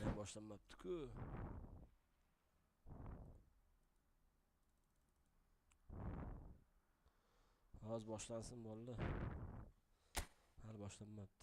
Hali boshlanmabdi-ku. Hozir boshlansin bo'ldi. Hali boshlanmabdi.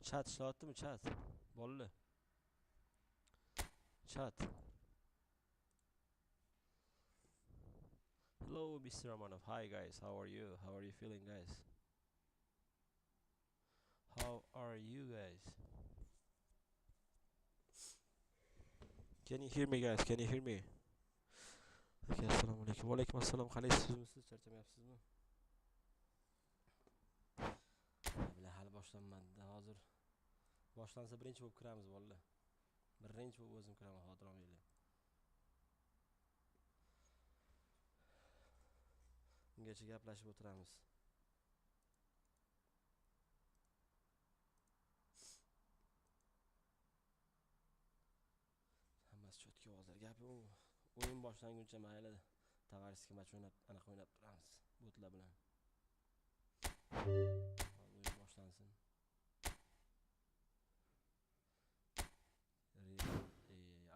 Chat ishlayaptimi chat? Bolalar. Chat. Hello Mr. Romanov. Hi guys, how are you? How are you feeling guys? How are you guys? Can you hear me guys? Can you hear me? Okay, assalomu alaykum. Va alaykum assalom. Qalaysizmi? Charchamayapsizmi? Bilan hali boshlanmadi. Hozir boshlansa birinchi bo'lib kiramiz bolalar. Birinchi bo'lib o'zim kiraman, xotiram o'ylang. Ungacha gaplashib o'tiramiz. Hammasi chotki ovozlar. Gapi u o'yin boshlanguncha mayli. Tavariskiy match o'ynab, anaqa o'ynab turamiz. Botlar bilan. O'yin boshlansin.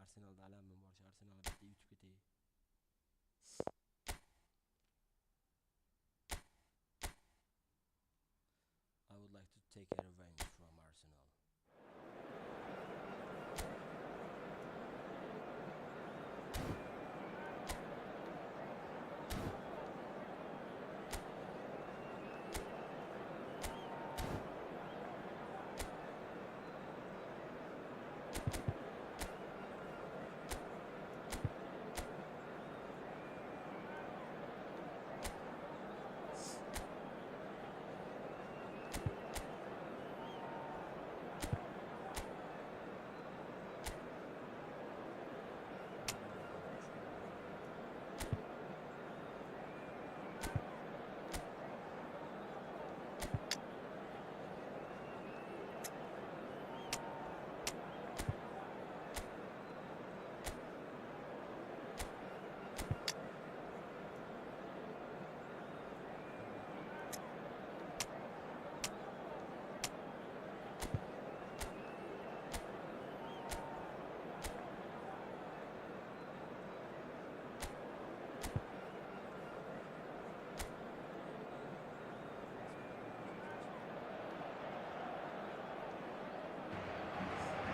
Arsenalda alamim bor. Arsenalga bitta yutib ketay. I would like to take a revenge from Arsenal.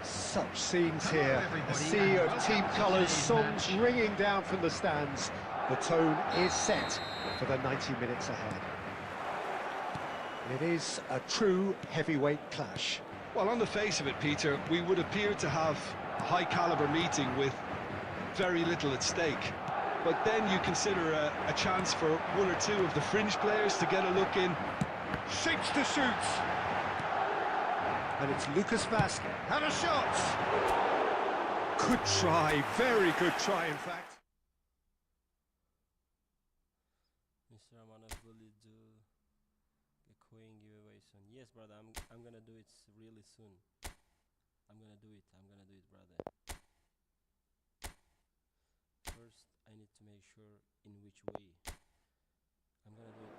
Such scenes here, a sea of team colours, songs ringing down from the stands. The tone is set for the 90 minutes ahead. It is a true heavyweight clash. Well, on the face of it, Peter, we would appear to have a high-caliber meeting with very little at stake. But then you consider a chance for one or two of the fringe players to get a look in. Shapes to shoot. And it's Lucas Vazquez. And a shot! Good try, very good try in fact. Mr. Romanov, will you do a coin giveaway soon? Yes, brother, I'm gonna do it really soon. I'm gonna do it, brother. First, I need to make sure in which way I'm gonna do it.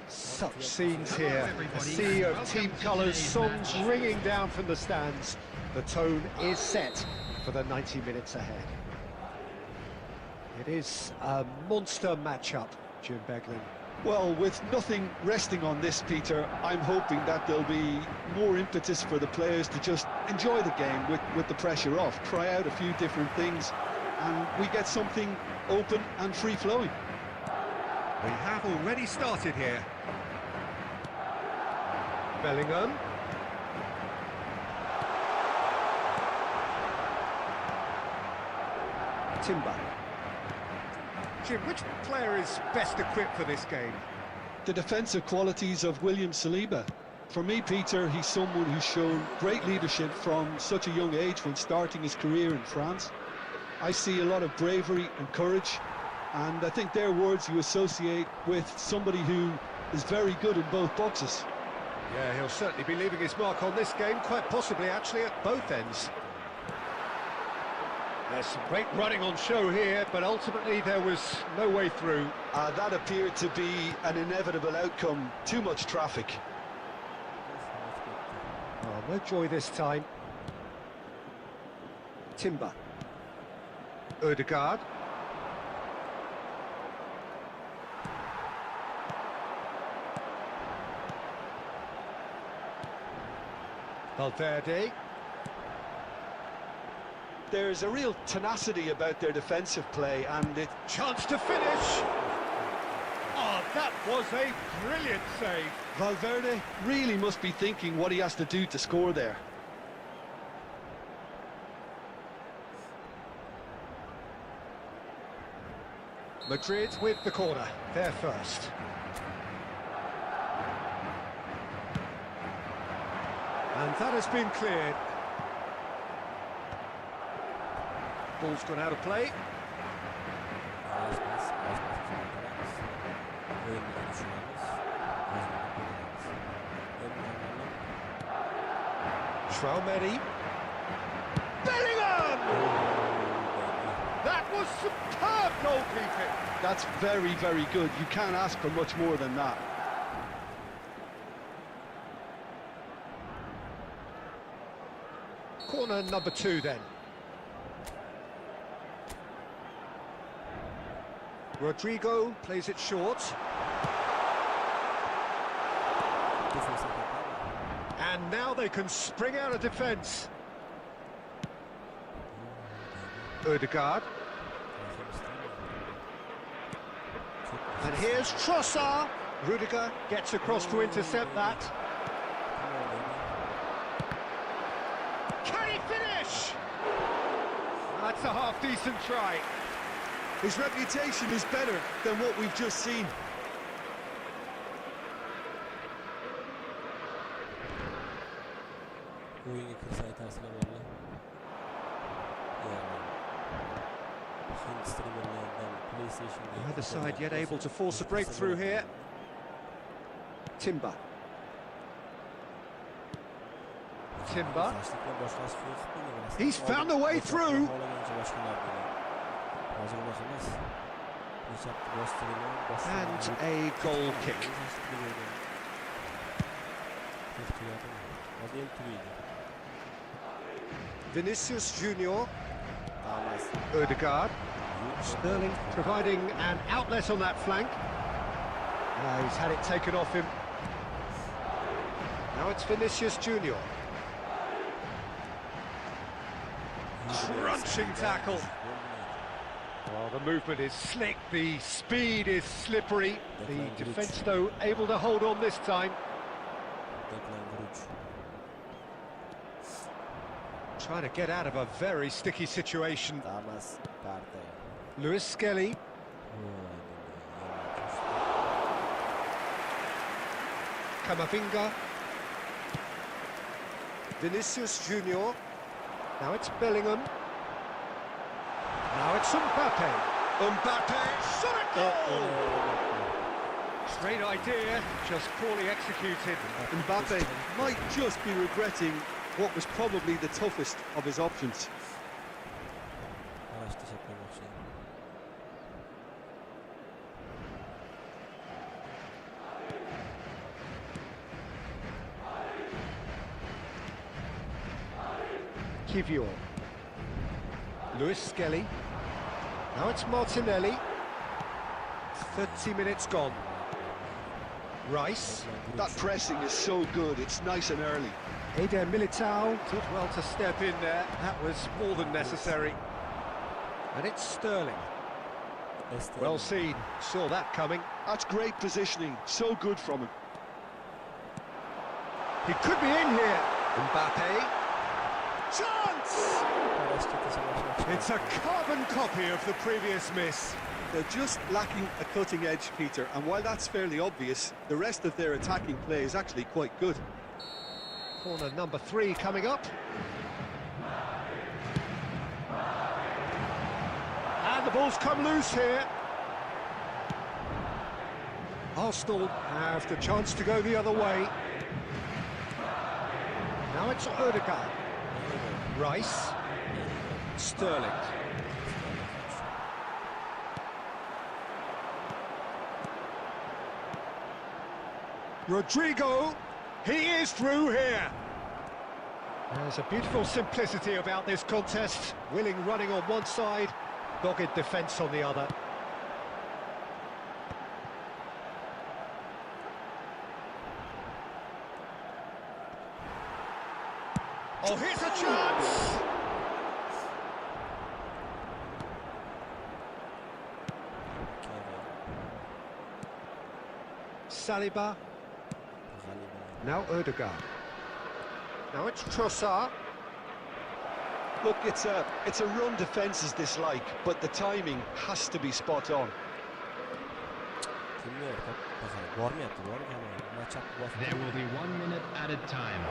Such scenes here, a sea of team colours, songs ringing down from the stands. The tone is set for the 90 minutes ahead. It is a monster matchup, Jim Beglin. Well, with nothing resting on this, Peter, I'm hoping that there'll be more impetus for the players to just enjoy the game with the pressure off, try out a few different things, and we get something open and free-flowing. We have already started here. Bellingham. Timber. Jim, which player is best equipped for this game? The defensive qualities of William Saliba. For me, Peter, he's someone who's shown great leadership from such a young age when starting his career in France. I see a lot of bravery and courage, and I think they're words you associate with somebody who is very good in both boxes. Yeah, he'll certainly be leaving his mark on this game, quite possibly actually at both ends. There's some great running on show here, but ultimately there was no way through. That appeared to be an inevitable outcome. Too much traffic. Oh, no joy this time. Timber. Odegaard. Valverde. There's a real tenacity about their defensive play, and it... Chance to finish! Oh, that was a brilliant save! Valverde really must be thinking what he has to do to score there. Madrid with the corner, they're first. And that has been cleared. Ball's gone out of play. Traumeri. Bellingham! That was superb goalkeeping. That's very, very good. You can't ask for much more than that. Corner number 2 then. Rodrigo plays it short. And now they can spring out of defence. Odegaard. And here's Trossard. Rudiger gets across to intercept that. Can he finish? That's a half-decent try. His reputation is better than what we've just seen. Neither side yet able to force a breakthrough here. Timber. Timber. He's found a way through. And a goal kick. Vinicius Junior. Odegaard. Sterling providing an outlet on that flank. He's had it taken off him. Now it's Vinicius Junior. Crunching tackle. Well, the movement is slick, the speed is slippery. The defence, though, able to hold on this time. Trying to get out of a very sticky situation. Lewis Skelly. Camavinga. Vinicius Junior. Now it's Bellingham. Now it's Mbappe. Mbappe, shot it goal! Great idea, just poorly executed. Mbappe might just be regretting what was probably the toughest of his options. Kivior. Lewis Skelly. Now it's Martinelli. 30 minutes gone. Rice. That pressing is so good, it's nice and early. Eder Militao did well to step in there. That was more than necessary. And it's Sterling. Well seen, saw that coming. That's great positioning, so good from him. He could be in here. Mbappe. Chance! It's a carbon copy of the previous miss. They're just lacking a cutting edge, Peter, and while that's fairly obvious, the rest of their attacking play is actually quite good. Corner number 3 coming up. And the ball's come loose here. Arsenal have the chance to go the other way. Now it's Odegaard. Rice. Sterling. Rodrigo. He is through here. There's a beautiful simplicity about this contest. Willing running on one side, dogged defence on the other. Oh, here's a chance! Saliba. Now Odegaard. Now it's Trossard. Look, it's a run defence's dislike, but the timing has to be spot on. There will be 1 minute added time.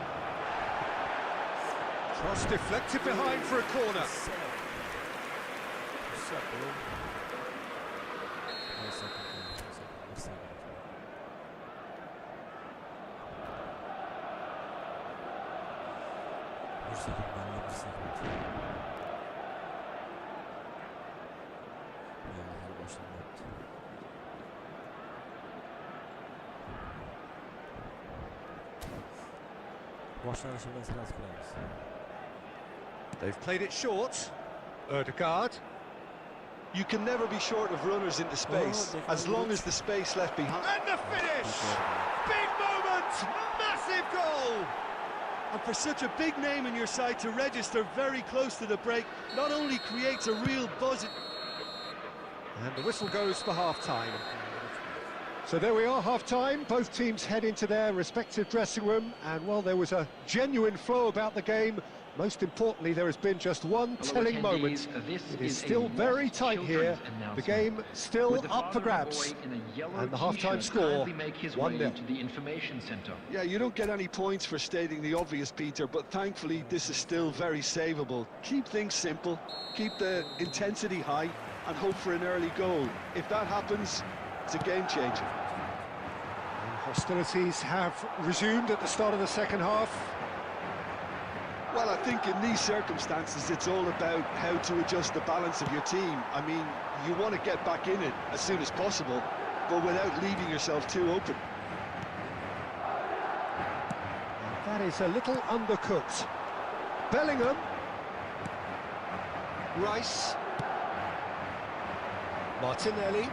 Cross deflected behind for a corner. They've played it short. Odegaard. You can never be short of runners into space, as long as the space left behind. And the finish! Big moment! Massive goal! And for such a big name in your side to register very close to the break, not only creates a real buzz... And the whistle goes for half-time. So there we are, half-time. Both teams head into their respective dressing room. And while there was a genuine flow about the game, most importantly, there has been just one telling moment. It is still very tight here. The game still up for grabs. And the half-time score, 1-0. Yeah, you don't get any points for stating the obvious, Peter, but thankfully this is still very savable. Keep things simple, keep the intensity high, and hope for an early goal. If that happens, it's a game changer. Hostilities have resumed at the start of the second half. Well, I think in these circumstances it's all about how to adjust the balance of your team. I mean, you want to get back in it as soon as possible, but without leaving yourself too open. That is a little undercooked. Bellingham. Rice. Martinelli.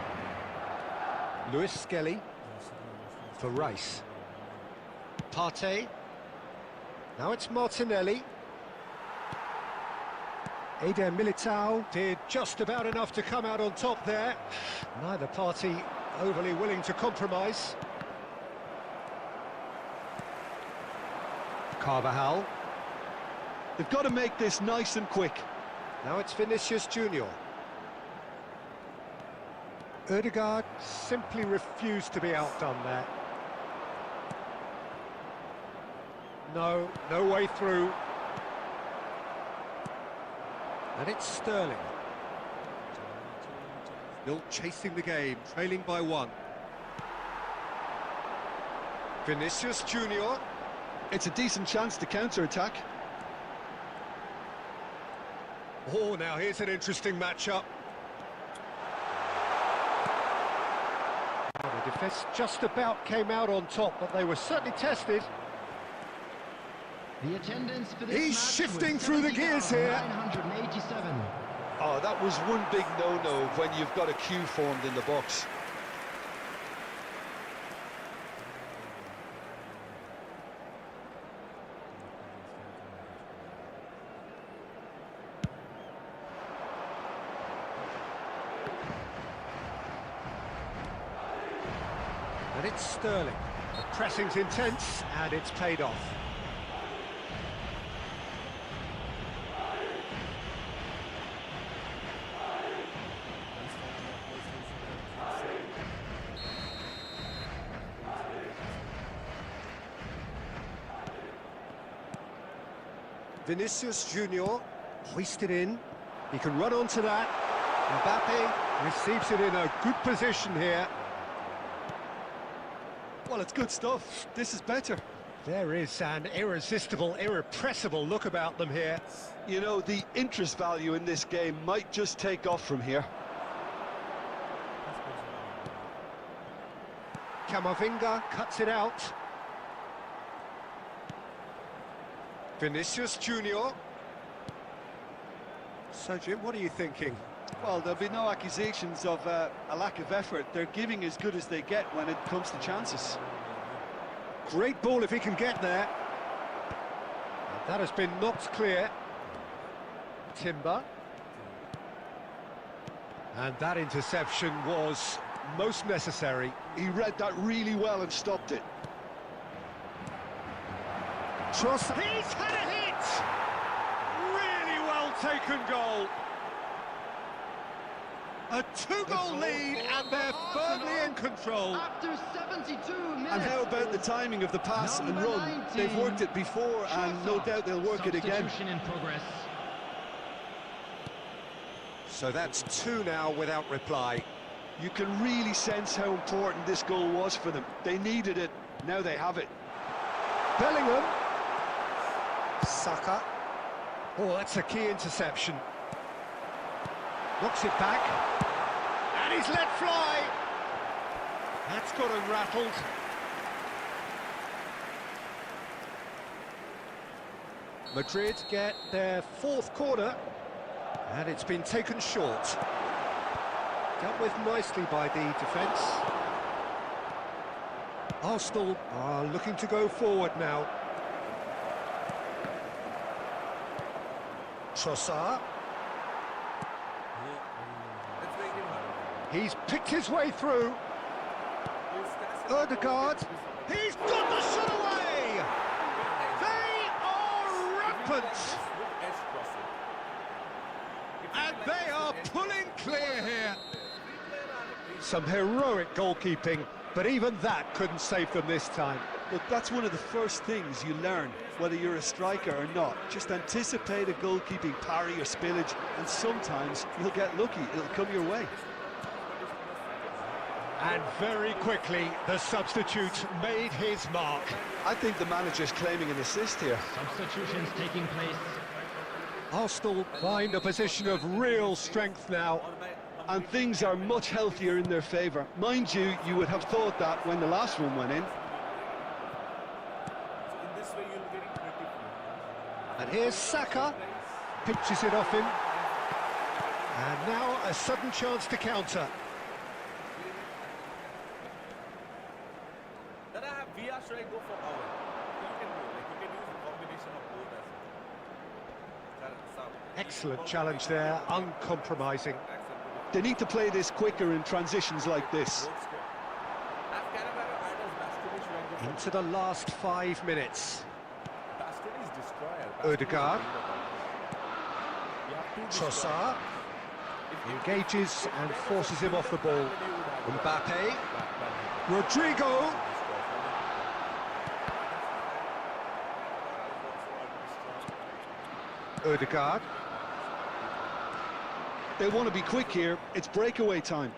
Lewis Skelly. For Rice. Partey. Now it's Martinelli. Eder Militao did just about enough to come out on top there. Neither party overly willing to compromise. Carvajal. They've got to make this nice and quick. Now it's Vinicius Junior. Ødegaard simply refused to be outdone there. No way through. And it's Sterling. Still chasing the game, trailing by 1. Vinicius Junior. It's a decent chance to counter-attack. Oh, now here's an interesting matchup. Well, the defence just about came out on top, but they were certainly tested. The attendance for this He's match shifting was through the gears here. 987. Oh, that was one big no-no when you've got a queue formed in the box. And it's Sterling. The pressing's intense, and it's paid off. Vinicius Junior hoisted in. He can run onto that. Mbappe receives it in a good position here. Well, it's good stuff. This is better. There is an irresistible, irrepressible look about them here. You know, the interest value in this game might just take off from here. Camavinga cuts it out. Vinicius Junior. So, Jim, what are you thinking? Well, there'll be no accusations of a lack of effort. They're giving as good as they get when it comes to chances. Great ball if he can get there. That has been knocked clear. Timber. And that interception was most necessary. He read that really well and stopped it. Tross. He's had a hit! Really well taken goal. A 2-goal lead, and they're firmly in control. After 72 minutes. And how about the timing of the pass and run? 19. They've worked it before, and no doubt they'll work it again. Substitution in progress. So that's 2 now without reply. You can really sense how important this goal was for them. They needed it, now they have it. Bellingham. Saka. Oh, that's a key interception. Knocks it back. And he's let fly. That's got him rattled. Madrid get their 4th corner. And it's been taken short. Dealt with nicely by the defence. Arsenal are looking to go forward now. Trossard. He's picked his way through. Ødegaard. He's got the shot away! They are rampant! And they are pulling clear here. Some heroic goalkeeping, but even that couldn't save them this time. Look, that's one of the first things you learn, whether you're a striker or not. Just anticipate a goalkeeping parry or spillage, and sometimes you'll get lucky, it'll come your way. And very quickly, the substitute made his mark. I think the manager's claiming an assist here. Substitutions taking place. Arsenal find a position of real strength now. And things are much healthier in their favour. Mind you, you would have thought that when the last one went in. And here's Saka, pinches it off him. And now a sudden chance to counter. Should I go for hour? You can do, like, you can use a combination of both as well. Excellent challenge there, uncompromising. They need to play this quicker in transitions like this. Into the last 5 minutes. Odegaard. Trossard. Engages and forces him off the ball. Mbappe. Rodrigo. Odegaard. They want to be quick here. It's breakaway time.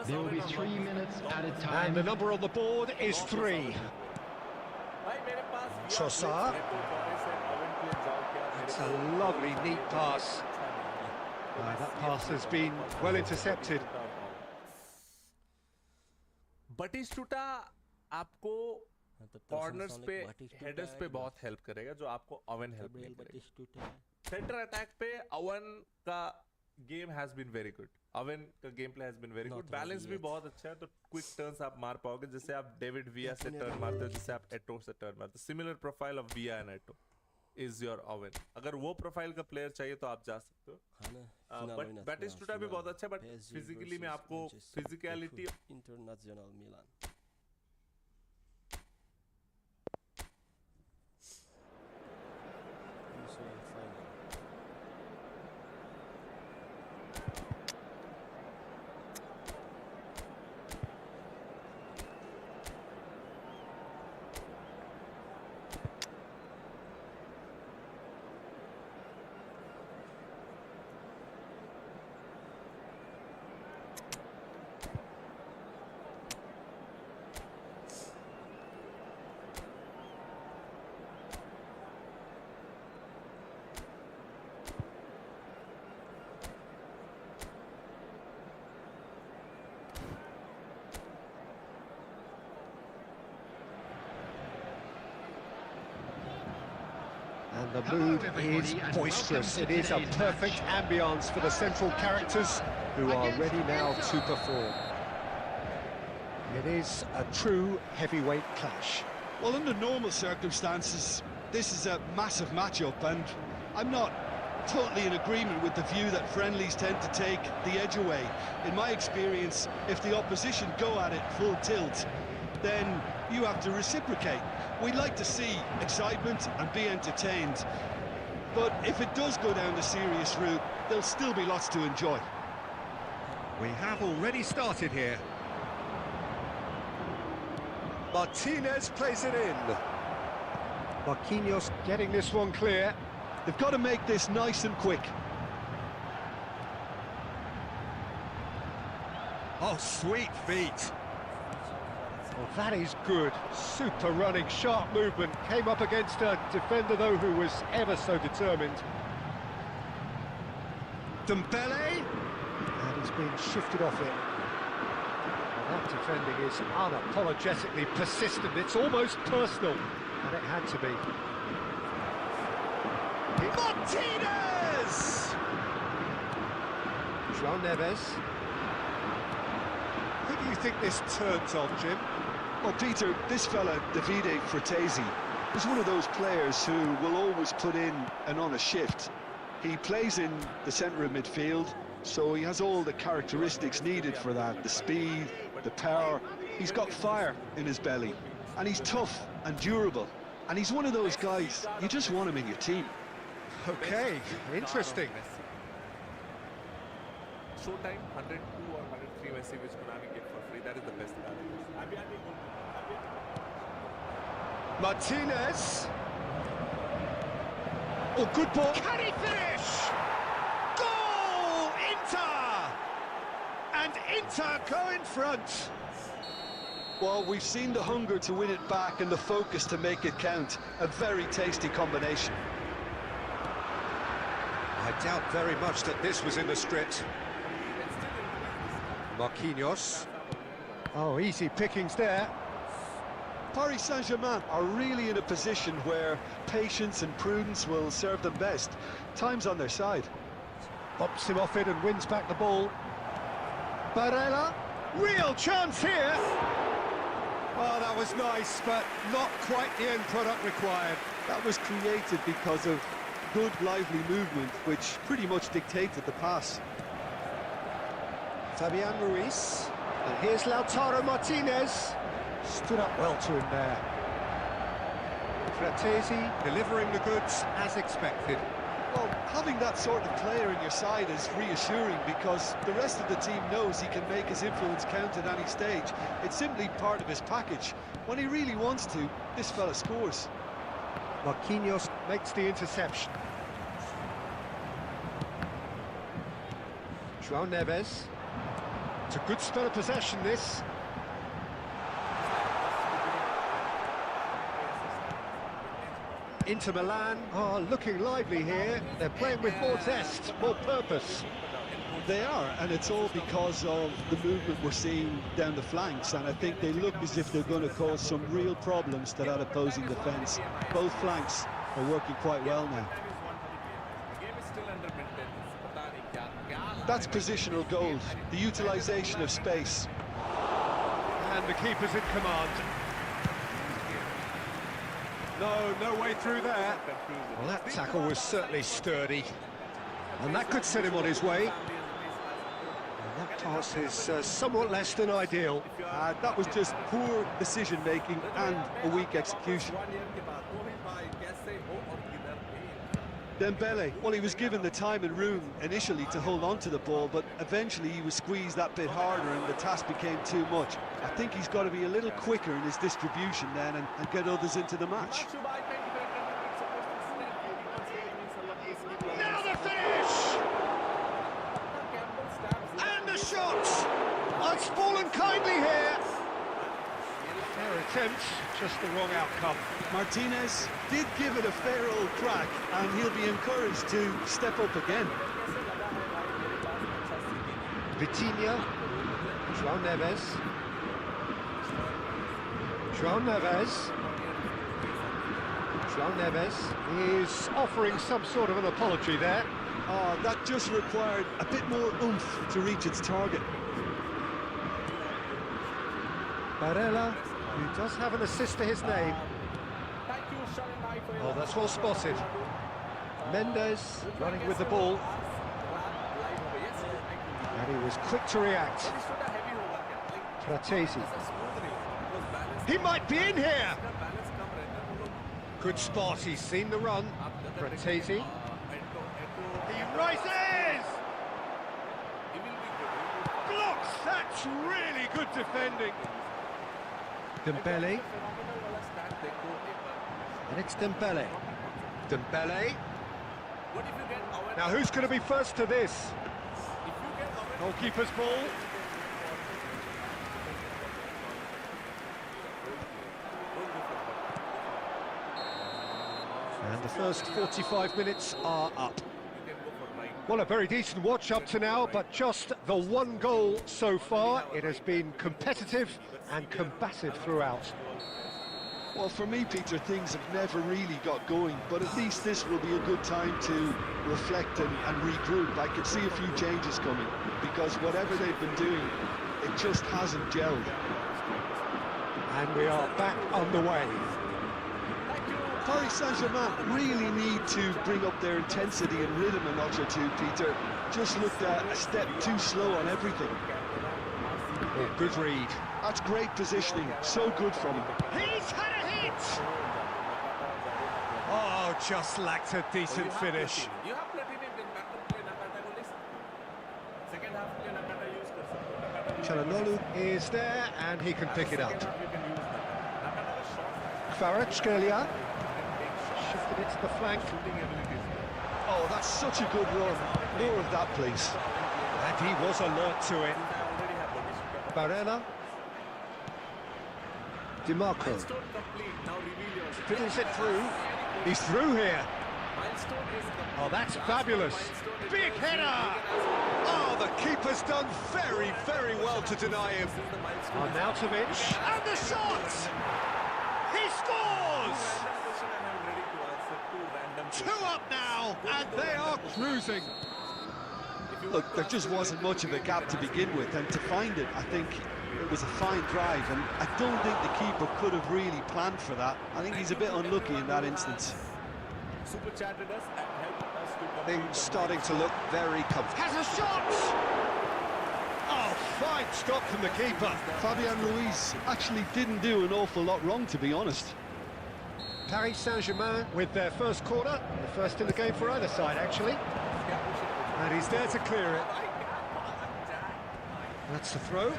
There will be 3 minutes added And time. the number on the board is 3. Trossard. It's a lovely, neat pass. That pass has been well intercepted. बटिस्टुटा आपको corners पे headers पे बहुत help करेगा जो आपको oven help नहीं करेगा centre attack पे ओवन का game has been very good Owen का game play has been very good balance भी बहुत अच्छा है तो क्विक टर्न्स आप मार पाओगे जैसे आप डेविड विया से टर्न मारते हो जैसे आप एटो से टर्न मारते हो similar profile of via and एटो इज योर ओवन अगर वो प्रोफाइल का प्लेयर चाहिए तो आप जा सकते हो बट बैटिस्टुटा भी बहुत अच्छा है बट फिजिकली में आपको physicality international Milan And the mood is boisterous. It is a perfect ambience for the central characters who are ready now to perform. It is a true heavyweight clash. Well, under normal circumstances, this is a massive matchup, and I'm not totally in agreement with the view that friendlies tend to take the edge away. In my experience, if the opposition go at it full tilt, then you have to reciprocate. We'd like to see excitement and be entertained, but if it does go down the serious route, there'll still be lots to enjoy. We have already started here. Martinez plays it in. Marquinhos getting this one clear. They've got to make this nice and quick. Oh, sweet feet. Well, that is good. Super running, sharp movement. Came up against a defender, though, who was ever so determined. Dembele. And he's been shifted off it. Well, that defending is unapologetically persistent. It's almost personal. And it had to be. Martinez! João Neves. Who do you think this turns on, Jim? Well, Peter, this fella, Davide Fratesi, is one of those players who will always put in and on a shift. He plays in the centre of midfield, so he has all the characteristics needed for that. The speed, the power. He's got fire in his belly, and he's tough and durable. And he's one of those guys, you just want him in your team. Okay, interesting. Showtime 102 or 103 Messi which KONAMI get for free. That is the best card. Martinez. Oh, good ball. Can he finish? Goal! Inter! And Inter go in front. Well, we've seen the hunger to win it back and the focus to make it count. A very tasty combination. I doubt very much that this was in the script. Marquinhos. Oh, easy pickings there. Paris Saint-Germain are really in a position where patience and prudence will serve them best. Time's on their side. Bumps him off it and wins back the ball. Barella. Real chance here. Oh, that was nice, but not quite the end product required. That was created because of good, lively movement, which pretty much dictated the pass. Fabian Ruiz. And here's Lautaro Martinez. Stood up well to him there. Fratesi delivering the goods as expected. Well, having that sort of player in your side is reassuring because the rest of the team knows he can make his influence count at any stage. It's simply part of his package. When he really wants to, this fella scores. Marquinhos makes the interception. João Neves. It's a good spell of possession, this. Inter Milan are looking lively here. They're playing with more zest, more purpose. They are, and it's all because of the movement we're seeing down the flanks, and I think they look as if they're going to cause some real problems to that opposing defence. Both flanks are working quite well now. That's positional gold, the utilisation of space. And the keeper's in command. No way through there. Well, that tackle was certainly sturdy. And that could set him on his way. And that pass is somewhat less than ideal. That was just poor decision-making and a weak execution. Dembele, well, he was given the time and room initially to hold on to the ball, but eventually he was squeezed that bit harder and the task became too much. I think he's got to be a little quicker in his distribution then and get others into the match. Now the finish! And the shot! Oh, it's fallen kindly here. Fair attempt, just the wrong outcome. Martinez did give it a fair old crack, and he'll be encouraged to step up again. Vitinha, João Neves. João Neves. João Neves is offering some sort of an apology there. Oh, that just required a bit more oomph to reach its target. Barella, who does have an assist to his name. Oh, that's well spotted. Mendes running with the ball. And he was quick to react. Fratesi. He might be in here! Good spot, he's seen the run. Fratesi. He rises! Blocks! That's really good defending. Dembele. And it's Dembele. Dembele. Now who's going to be first to this? Goalkeeper's ball. And the first 45 minutes are up. Well, a very decent watch up to now, but just the one goal so far. It has been competitive and combative throughout. Well, for me, Peter, things have never really got going, but at least this will be a good time to reflect and regroup. I could see a few changes coming, because whatever they've been doing, it just hasn't gelled. And we are back underway. Paris Saint-Germain really need to bring up their intensity and rhythm a notch or two, Peter. Just looked a step too slow on everything. Oh, good read. That's great positioning, so good from him. He's had a hit! Oh, just lacked a decent finish. Çalhanoğlu is there, and he can pick it up. Kvaratskhelia. Shifted it to the flank. Oh, that's such a good run. More of that, please. And he was alert to it. Barella. Di Marco. Fiddles it through. He's through here. Oh, that's fabulous. Big header! Oh, the keeper's done very, very well to deny him. Arnautovic. And the shot! He scores! 2 up now, and they are cruising. Look, there just wasn't much of a gap to begin with, and to find it, I think it was a fine drive, and I don't think the keeper could have really planned for that. I think he's a bit unlucky in that instance. Things starting to look very comfortable. Has a shot! Oh, fine stop from the keeper. Fabian Ruiz actually didn't do an awful lot wrong, to be honest. Paris Saint-Germain with their first corner, the first in the game for either side, actually. And he's there to clear it. That's the throw.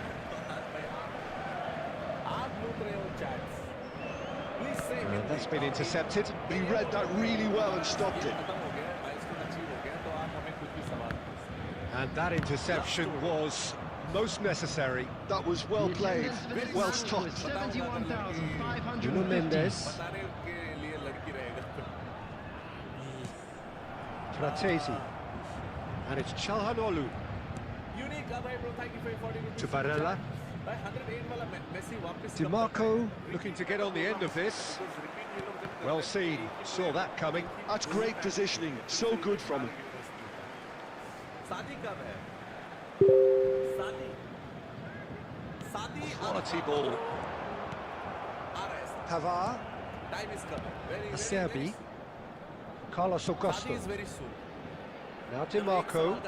And that's been intercepted. He read that really well and stopped it. And that interception was most necessary. That was well played, well stopped. 71,500. Nuno Mendes. Fratesi. And it's Çalhanoğlu. To Barella. DiMarco looking to get on the end of this. Well seen, saw that coming. That's great positioning, so good from him. Quality ball. Pavard. Acerbi. Carlos Augusto. Now DiMarco.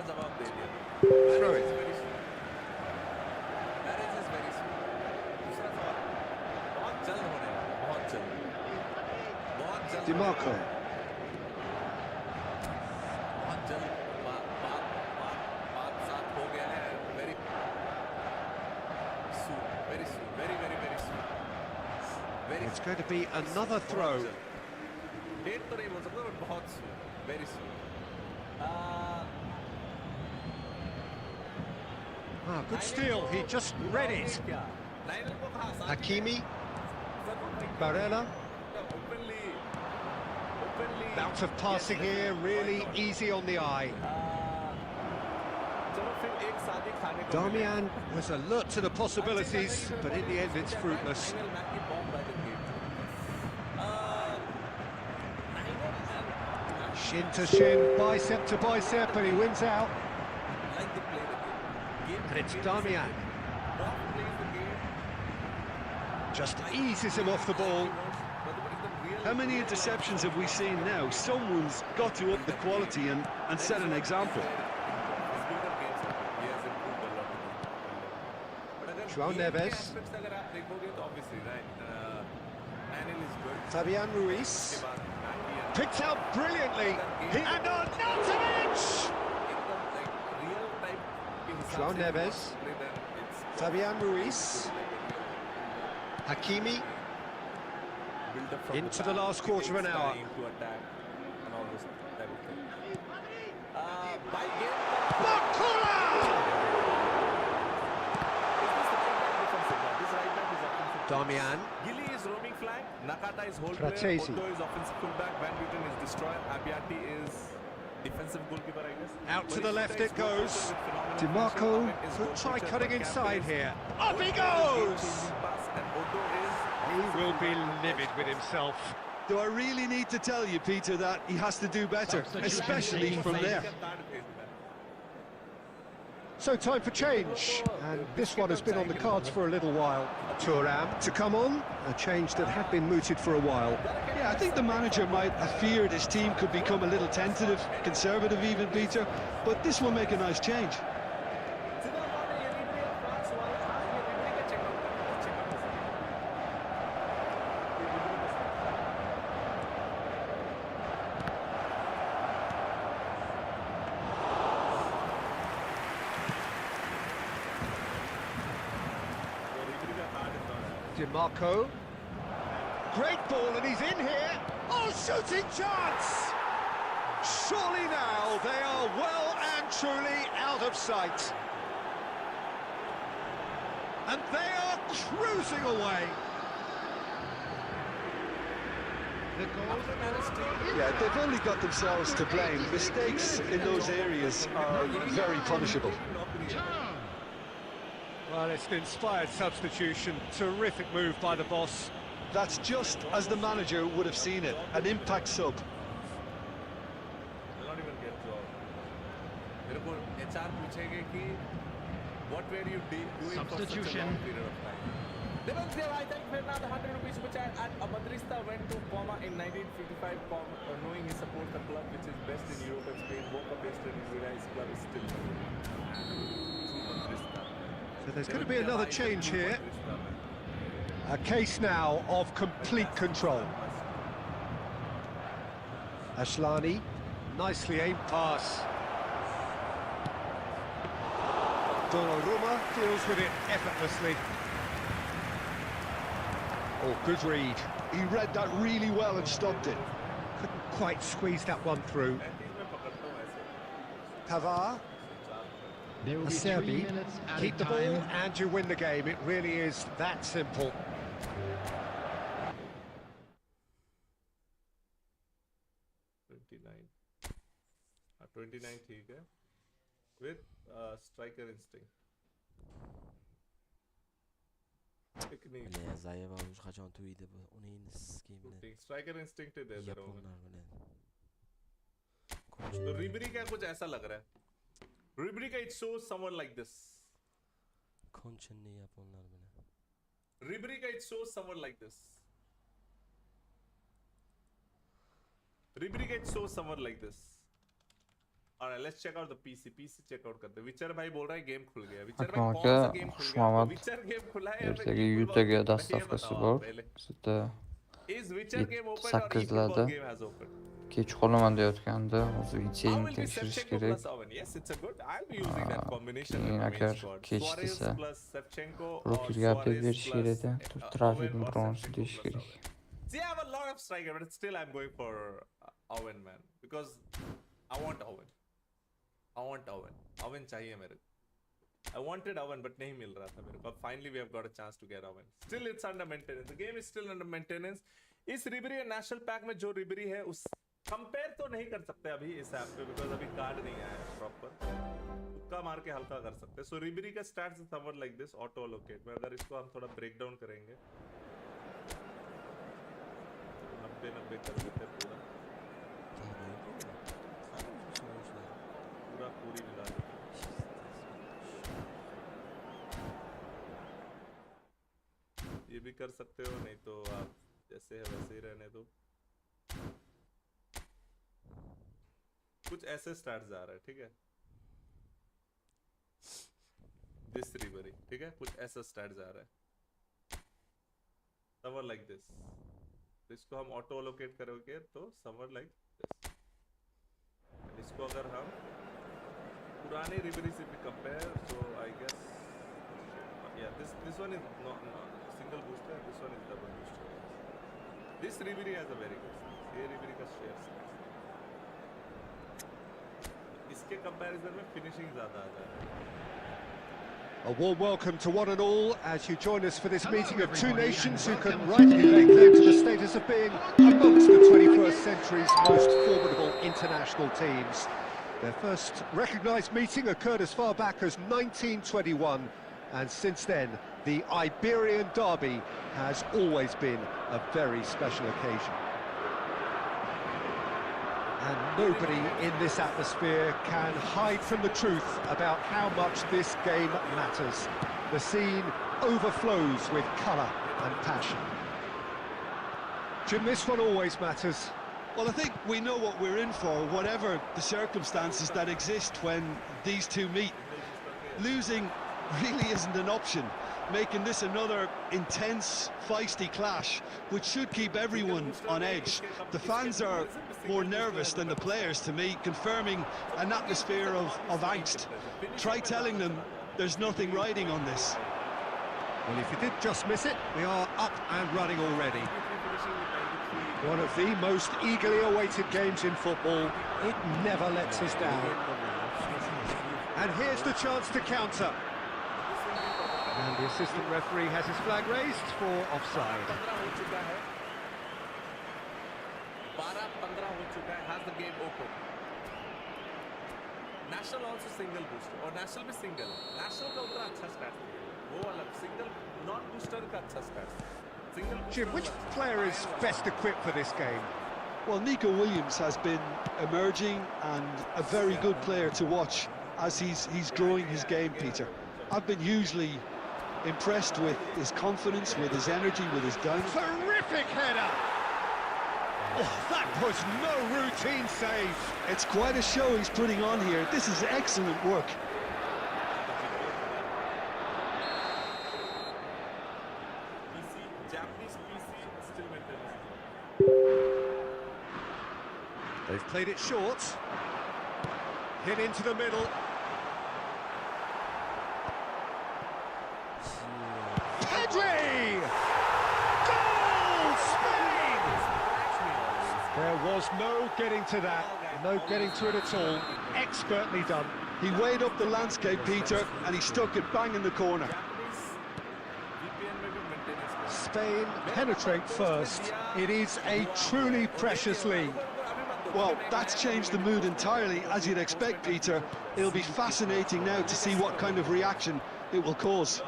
Throw it. DiMarco. It's going to be another throw. Ah, good steal, he just read it. Hakimi. Barella. Bout of passing here, really easy on the eye. Darmian was alert to the possibilities, but in the end it's fruitless. Shin to shin, bicep to bicep, and he wins out. And it's Darmian. Just eases him off the ball. How many interceptions have we seen now? Someone's got to up the quality and set an example. João Neves. Fabian Ruiz. Picked out brilliantly. And Arnautovic! João Neves. Fabian Ruiz. Hakimi. Into the last quarter of an hour. Darmian. Gilly is roaming flank, Nakata is holding, Fratesi. Otto is offensive fullback, Van Buiten is destroyer, Abiati is defensive goalkeeper, I guess. Out to the left it goes. DiMarco could try cutting inside here. Up he goes! He will be livid with himself. Do I really need to tell you, Peter, that he has to do better, especially from there? So time for change, and this one has been on the cards for a little while. Thuram to come on, a change that had been mooted for a while. Yeah, I think the manager might have feared his team could become a little tentative, conservative even, Peter, but this will make a nice change. DiMarco. Great ball, and he's in here. Oh, shooting chance! Surely now they are well and truly out of sight. And they are cruising away. Yeah, they've only got themselves to blame. Mistakes in those areas are very punishable. Well, it's an inspired substitution. Terrific move by the boss. That's just as the manager would have seen it, an impact sub. What were you doing for such a long period of time? I thank you for another 100 rupees super chat. And Amadrista went to Coma in 1955, knowing he supports the club which is best in Europe and Spain. Woke up yesterday and realized his club is still So there's going to be another change here. A case now of complete control. Ashlani, nicely aimed pass. Donnarumma deals with it effortlessly. Oh, good read. He read that really well and stopped it. Couldn't quite squeeze that one through. Pavar. There will be 3 Acerbi. minutes added Keep the ball time. and you win the game. It really is that simple. 29 ठीक है with striker instinct. بله زایه و روش خجان تویده با اون این سکیم striker instinct दे दे रहा हूँ Japonlar bile. तो रिबरी का कुछ ऐसा लग रहा है. रिबरी का it shows someone like this. Konçenli Japonlar bile. रिबरी का it shows someone like this. रिबरी का it shows someone like this. Alright, let's check out the PC check out करते हैं. विचर भाई बोल रहा है गेम खुल गया. विचर भाई कौन सा गेम खुल गया? विचर गेम खुला है या फिर YouTube'ga dostavkasi bor. Sizda Is Witcher game open or eFootball game has opened? kech qolaman deyotganda hozir VPN tekshirish kerak. Yes, it's a good. I'll be using that combination. Agar kech desa Rokerga update berish kerak edi. Trafikni bironsi deyish kerak. See, I have a lot of striker, but still I'm going for Owen, man, because I want Owen. Owen चाहिए मेरे को. I wanted Owen, but नहीं मिल रहा था मेरे को. Finally, we have got a chance to get Owen. Still, it's under maintenance. The game is still under maintenance. इस रिबरी national pack में जो रिबरी है उस कंपेयर तो नहीं कर सकते अभी इस ऐप पे, बिकॉज अभी कार्ड नहीं आया है प्रॉपर. तुक्का मार के हल्का कर सकते हैं. सो रिबरी का stats someone like this auto locate में. अगर इसको हम थोड़ा ब्रेक डाउन करेंगे 90 कर देते हैं पूरी मिला देते. ये भी कर सकते हो, नहीं तो आप जैसे है वैसे ही रहने दो. कुछ ऐसे स्टार्ट आ रहा है, ठीक है. दिस रिबरी, ठीक है, कुछ ऐसा स्टार्ट आ रहा है. Summer like this. इसको हम ऑटो अलोकेट करोगे तो समर लाइक दिस. इसको अगर हम पुराने रिबरी से भी compare, so I guess yeah, this one is not single booster, this one is double booster. This रिबरी has a very good sense. ये रिबरी का शेयर इसके कंपैरिजन में फिनिशिंग ज्यादा आ जा रहा है. A warm welcome to one and all as you join us for this meeting of two nations who can rightly lay claim to the status of being amongst the 21st century's most formidable international teams. Their first recognised meeting occurred as far back as 1921, and since then the Iberian Derby has always been a very special occasion. And nobody in this atmosphere can hide from the truth about how much this game matters. The scene overflows with colour and passion. Jim, this one always matters. Well, I think we know what we're in for, whatever the circumstances that exist when these two meet. Losing really isn't an option, making this another intense, feisty clash, which should keep everyone on edge. The fans are more nervous than the players, to me, confirming an atmosphere of angst. Try telling them there's nothing riding on this. Well, if you did just miss it, we are up and running already. One of the most eagerly awaited games in football. It never lets us down. And here's the chance to counter. And the assistant referee has his flag raised for offside. 12-15 हो चुका है. Has the game open? National also single booster और national भी single. National का उतना अच्छा start है. वो अलग single non booster का अच्छा start. Jim, which player is best equipped for this game? Well, Nico Williams has been emerging and a very good player to watch as he's growing his game, Peter. I've been hugely Impressed with his confidence, with his energy, with his dynamism. Terrific header! Oh, that was no routine save. It's quite a show he's putting on here. This is excellent work. They've played it short. Hit into the middle. Pedri! Goal! Spain! There was no getting to that. No getting to it at all. Expertly done. He weighed up the landscape, Peter, and he stuck it bang in the corner. Spain penetrate first. It is a truly precious lead. Well, that's changed the mood entirely, as you'd expect, Peter. It'll be fascinating now to see what kind of reaction it will cause.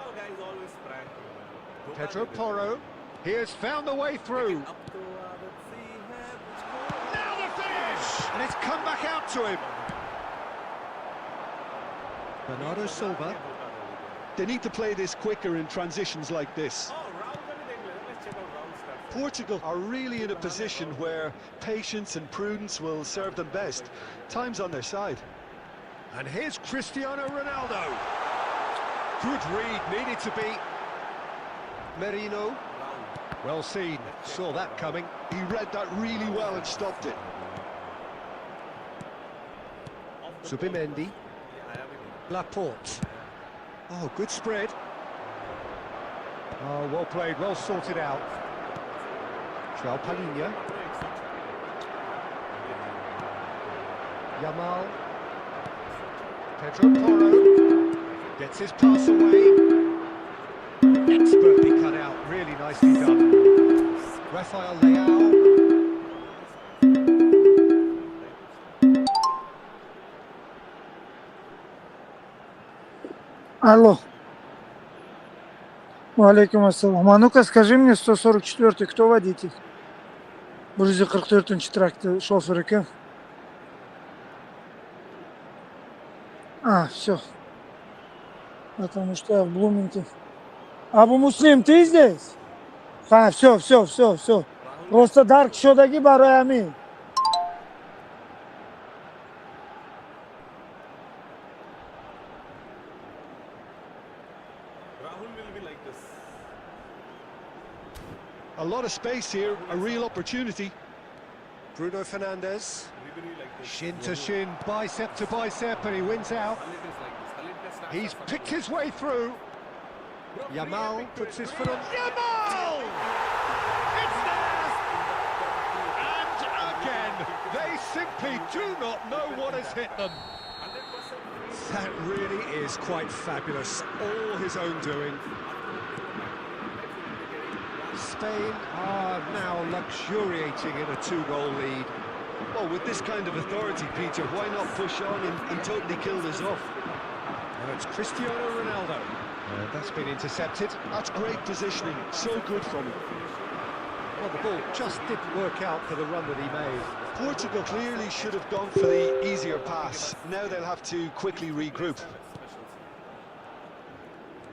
Pedro Porro, he has found the way through. Now the finish! And it's come back out to him. Bernardo Silva. They need to play this quicker in transitions like this. Portugal are really in a position where patience and prudence will serve them best. Time's on their side. And here's Cristiano Ronaldo. Good read, needed to be. Merino. Well seen, saw that coming. He read that really well and stopped it. Zubimendi. Laporte. Oh, good spread. Oh, well played, well sorted out. João Palhinha. Yamal. Pedro Porro. Gets his pass away. Expertly cut out, really nicely done. Rafael Leao. Алло. Валейкум ассалам. А ну-ка скажи мне, 144-й, кто водитель? 144-й тракты шофер кем? А, все. Потому что я в Блуминге. Абу Муслим, ты здесь? А, все. Просто Дарк шодаги барами. A lot of space here, a real opportunity. Bruno Fernandes. Shin to shin, bicep to bicep, and he wins out. He's picked his way through. Yamal puts his foot on. Yamal! It's there! And again, they simply do not know what has hit them. That really is quite fabulous. All his own doing. Spain are now luxuriating in a 2-goal lead. Well, with this kind of authority, Peter, why not push on and totally kill this off? And it's Cristiano Ronaldo. That's been intercepted. That's great positioning, so good from him. Well, the ball just didn't work out for the run that he made. Portugal clearly should have gone for the easier pass. Now they'll have to quickly regroup.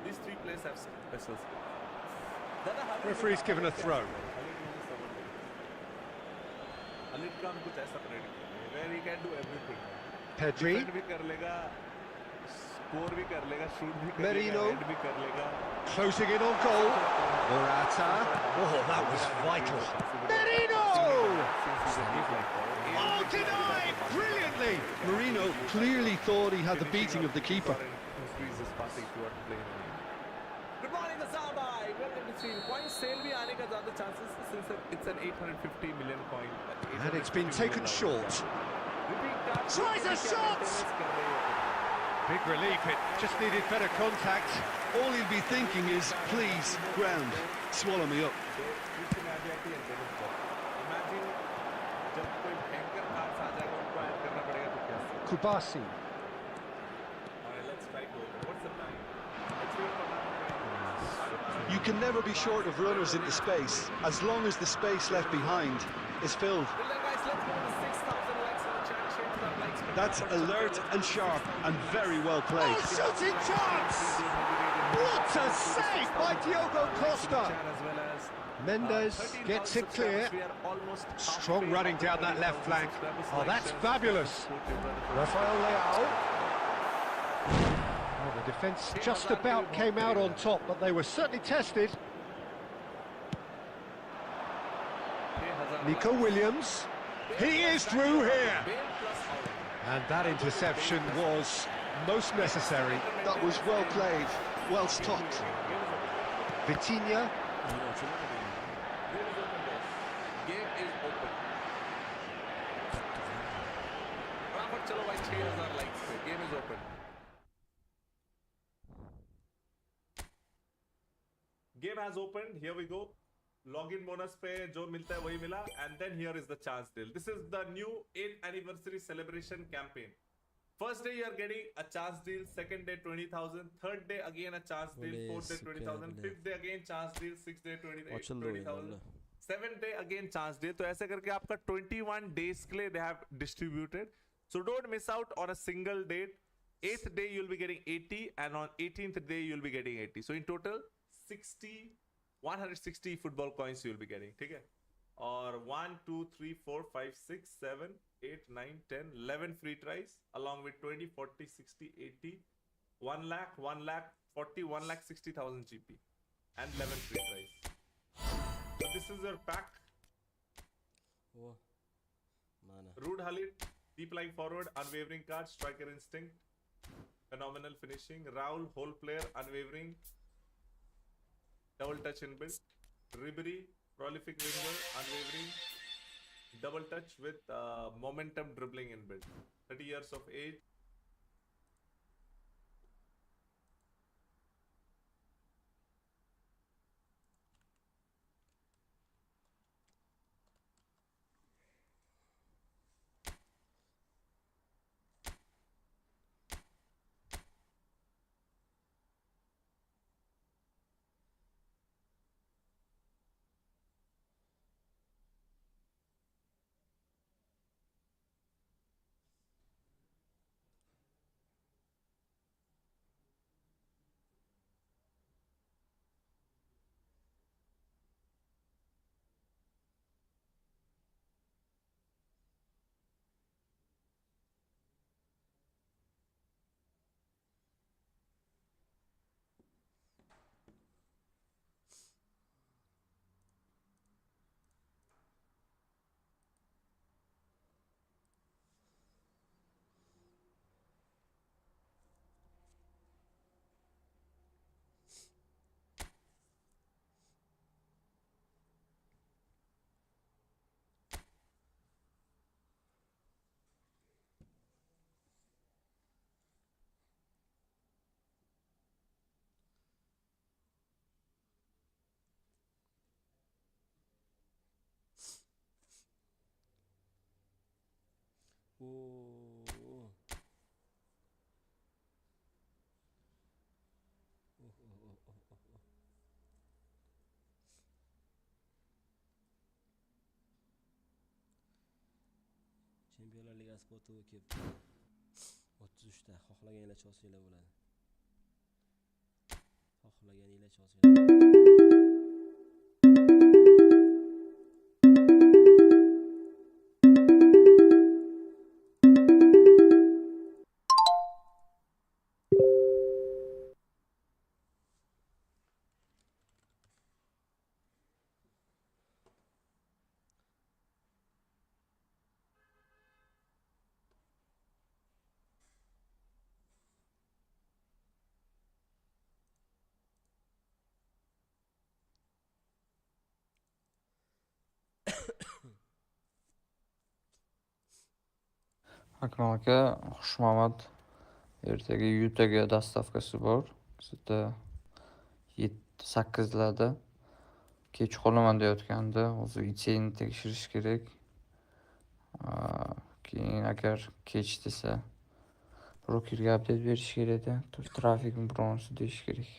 These three players have specials. Referee's given a throw. Where he can do everything. Pedri. Merino. Closing in on goal. Morata. Oh, that was vital. Merino! Oh, denied brilliantly. Merino clearly thought he had the beating of the keeper. Good morning, Asaba. Points sale bhi aane ka zyada chances since it's an 850 million coin. And it's been taken short. Tries a shot! Big relief, it just needed better contact. All he'll be thinking is, please, ground, swallow me up. Kubasi. You can never be short of runners into space, as long as the space left behind is filled. That's alert and sharp and very well played. Oh, shooting chance! What a save by Diogo Costa! Mendes gets it clear. Strong running down that left flank. Oh, that's fabulous. Rafael Leao. Oh, the defence just about came out on top, but they were certainly tested. Nico Williams. He is through here. And that interception was most necessary. That was well played, well stopped. Vitinha. Game is open. Rafa chalo bhai 6000 likes pe. Game is open. Game has opened. Here we go. Login bonus पे जो मिलता है वही मिला, and then here is the chance deal. This is the new 8th anniversary celebration campaign. First day you are getting a chance deal, second day 20,000, third day again a chance deal, fourth day 20,000, fifth day again chance deal, sixth day 20,000, seventh day again chance deal. तो ऐसे करके आपका 21 days के लिए they have distributed. So don't miss out on a single date. 8th day you'll be getting 80, and on 18th day you'll be getting 80. So in total 160 football coins you will be getting, ठीक है? और 1 2 3 4 5 6 7 8 9 10 11 free tries along with 20 40 60 80 1 lakh 1 lakh 40 1 lakh 60,000 GP and 11 free tries. So this is your pack. Oh, mana. Rude Khalid, deep lying forward, unwavering card, striker instinct, phenomenal finishing. Raul, whole player, unwavering, double touch inbuilt. Ribery, prolific winger, unwavering, double touch with momentum dribbling inbuilt. 30 years of age. Chempionlar Ligasi potuvi kelib 33 ta. Xohlaganinglar chosinglar bo'ladi. Xohlaganinglar chosinglar. Akmal aka, xushomad. Ertaga yutaga dastavkasi bor. Sizda 7-8larda kech qolaman deyotgandi. Hozir IT'ni tekshirish kerak. Keyin agar kech desa brokerga update berish kerak-da. Trafik bronsi deyish kerak.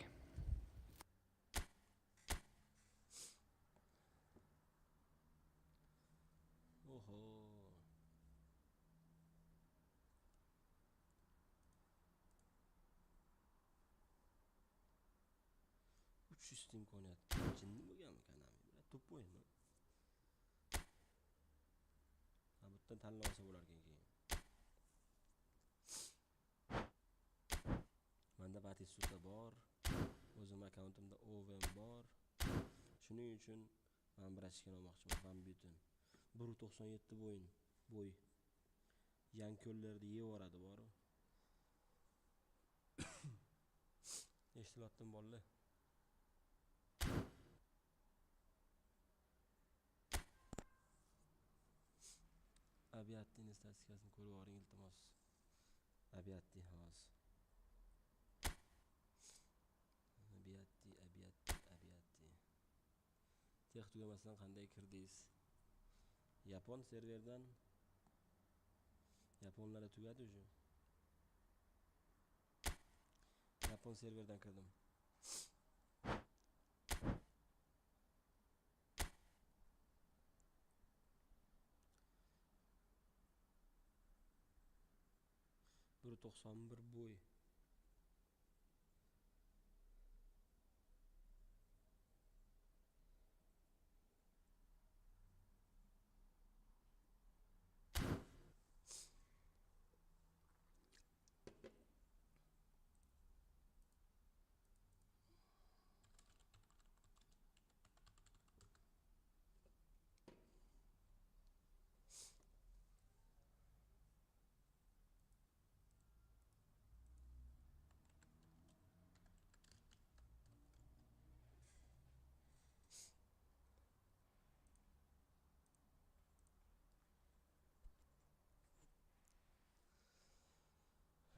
300 imkoniyat. Jinni bo'lganmi KONAMI? Tuppoymi? Ha, bu yerdan tanlab olsa bo'lar ekan keyin. Menda Batistuta bor. O'zim akkauntimda Oven bor. Shuning uchun men bir ochkani olmoqchiman. Van Buten. 1.97 bo'y. Yan ko'llarni yeb yoradi bor. Eshitilyaptimi bolalar? Abiatning statistikasini ko'rib oling iltimos. Abiatti hozir. Abiatti. Tex tugamasidan qanday kirdingiz? Yapon serverdan. Yaponlarda tugadi уже. Yapon serverdan kirdim. Bir 91 bo'y.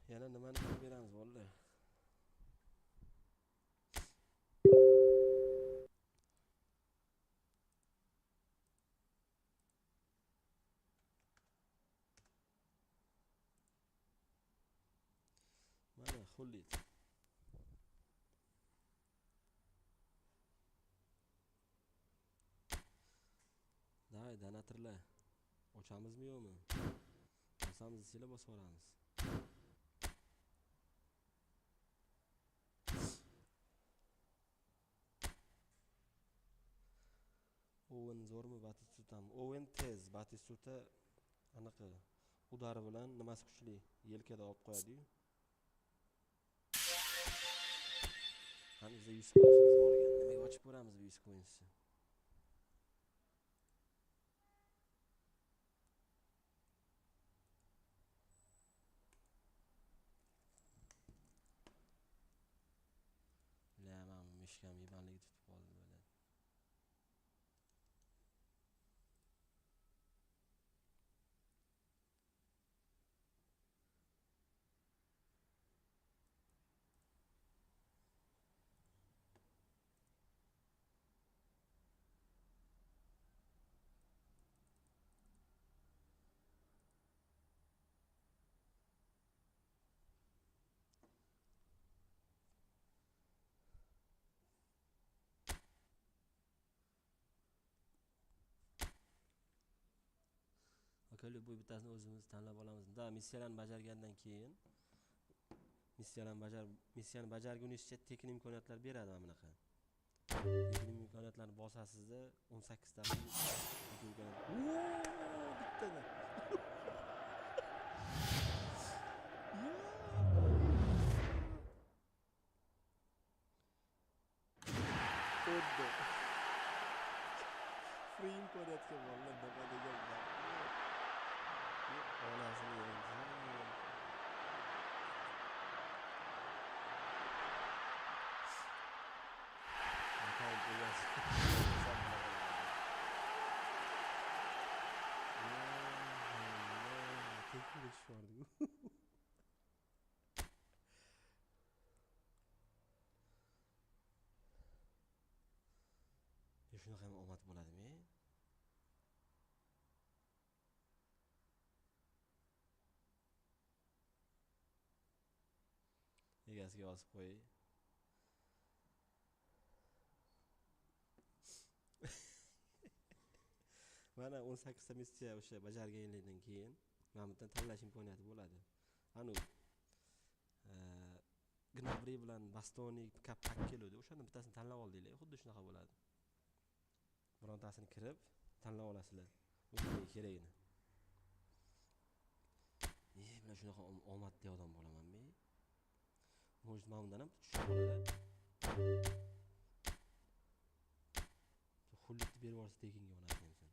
Yana nimani qilib beramiz bolalar? Mana xullit. Davay, donatorlar. Ochamizmi yo'qmi? Bosamiz desanglar bosib olamiz. Owen zo'rmi Batistutami? Owen tez, Batistuta anaqa udari bilan nimasi kuchli? Yelkada olib qo'yadi-yu. Hamza 100 coinsimiz bor ekan. Nimaga ochib ko'ramiz bu 100 coinsni? La, men mishkam yibanligi tutib qoldi böyle. Akali bu bittasini o'zimiz tanlab olamiz. Da, missiyalarni bajargandan keyin missiyani bajargunizcha tekin imkoniyatlar beradi mana bunaqa. Tekin imkoniyatlarni bosasizda 18 ta bittada. Oddo. Free imkoniyatga vallahi baba degan. Olasini yengi. Akal boyas. Teknik çıkardı. Şuna ham omad bo'ladimi? Egasiga yozib qo'y. Mana 18 ta missiya o'sha bajarganlikdan keyin mana bundan tanlash imkoniyati bo'ladi. Anu Gnabry bilan Bastoni pak keladi. O'shandan bittasini tanlab oldinglar. Xuddi shunaqa bo'ladi. Birontasini kirib tanlab olasizlar. O'zingizga kerakini. Mana shunaqa omadli odam bo'laman men. Может, mamdan ham tushib qoladi. Xullikni berib yuborsa tekinga onasidan sen.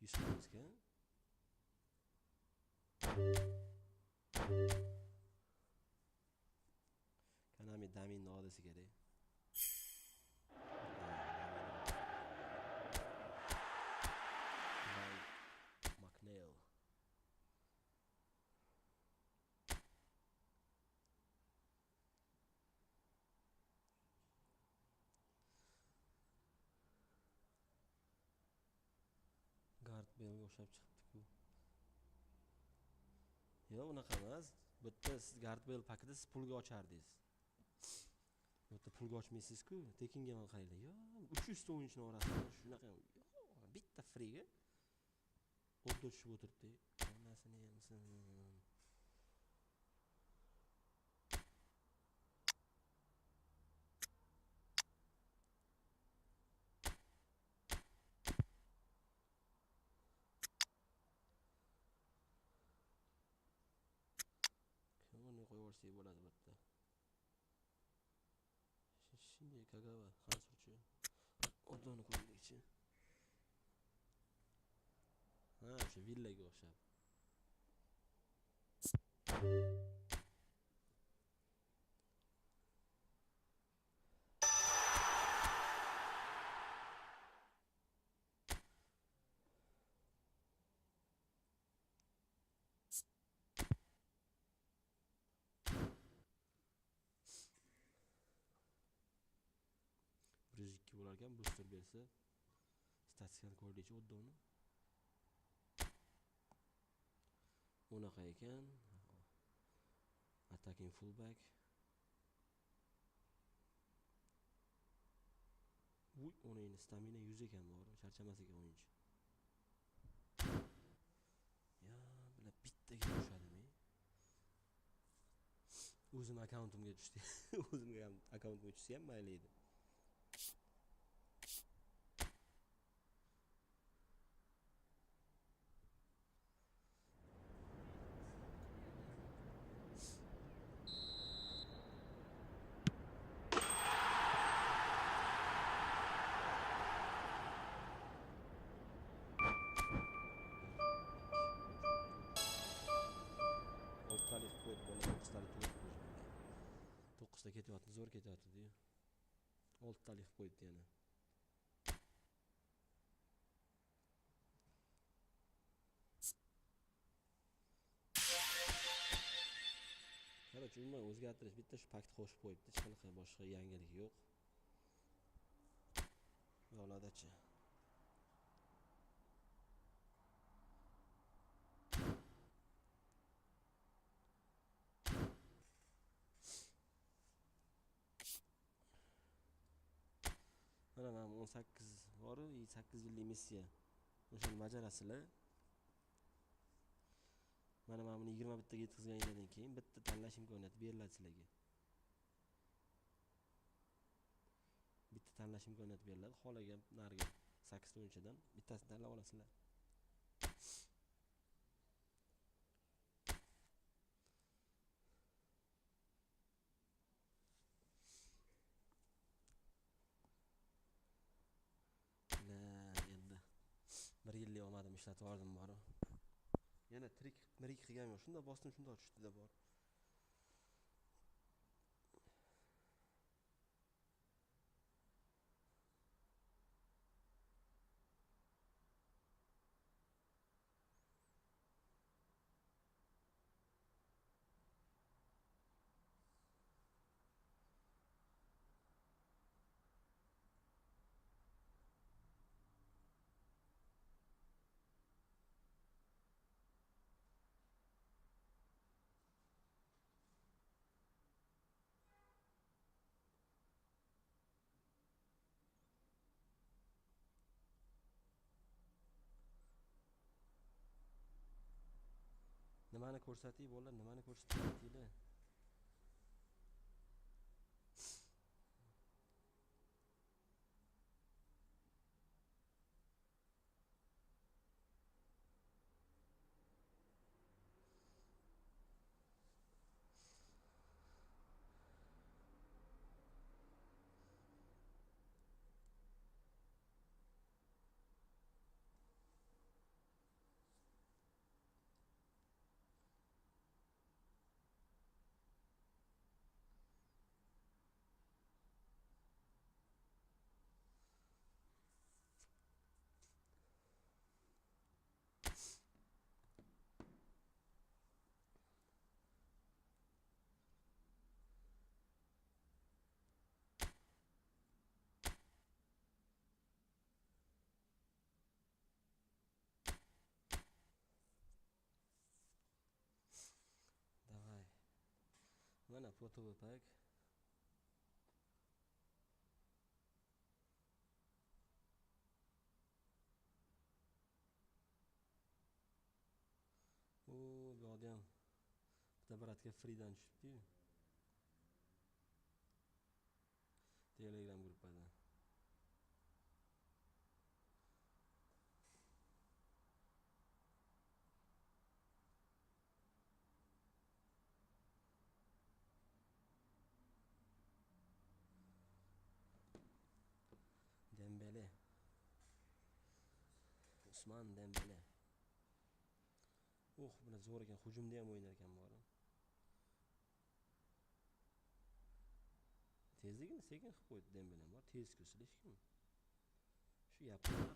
Yusufovga KONAMI daminni odisi kerak. McNeil. Garth Bale'ga o'xshab chiqibdi-ku. Yo'q, unaqa emas. Bitta siz Garth Bale pakida siz pulga ochardingiz. Bitta pulga ochmaysiz-ku, tekinga man qaranglar. Yo'q, 300 ta o'yinchining orasida shunaqa bitta freega o'tda tushib o'tiribdi. Onasini yemsin. Kimni qo'yib yuborsak bo'ladi bitta. Shunday Kagawa Hansurchi. O'tini qo'ydik-chi. Ha, o'sha villaga o'xshab. Birikki bo'lar ekan, booster bersa statistikani ko'rdik o'ddoni. Unaqa ekan. Attacking fullback. Uy, uning stamina 100 ekan bor, charchamas ekan o'yinchi. Ya, bila bittaga tushadimi? O'zim akkauntimga tushdi. O'zimga ham akkauntimga tushsa ham mayli edi. To'qqizta ketyapti, zo'r ketyapti-ku. 6 talik qo'ydi yana. Qarachi, umuman o'zgartirish bitta shu paktni qo'shib qo'yibdi, hech qanaqa boshqa yangilik yo'q. Yo'ladachi. Mana 18 bor-ku, 8 yillik missiya. O'shani bajarasizlar. Mana buni 20 bittaga yetkazganingizdan keyin bitta tanlash imkoniyati beriladi sizlarga. Bitta tanlash imkoniyati beriladi. Xohlagan narga 8 ta o'yinchidan bittasini tanlab olasizlar. Endi 1 yillik omadim ishlatib yubordim bor. Yana trik qilgan yo'q. Shunda bosdim, shunda tushdi-da bor. Nimani ko'rsating, bolalar, nimani ko'rsatyapsizlar? Mana protopak. Bu yoqda ham bitta bratga freedan tushibdi-yu. Telegram gruppada. Dembele. Usman Dembele. Bular zo'r ekan, hujumda ham o'ynar ekan bor. Tezligini sekin qilib qo'ydi Dembele bor, tez-ku hech kim. Shu yaponlar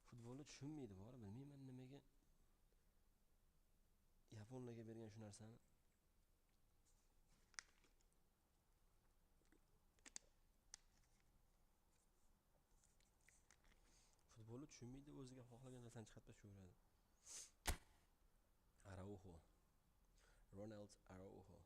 futbolni tushunmaydi bor, bilmayman nimaga yaponlarga bergan shu narsani. Futbolni tushunmaydi, o'ziga xohlagan narsani chiqarib tashlayveradi. Araujo. Ronald Araujo.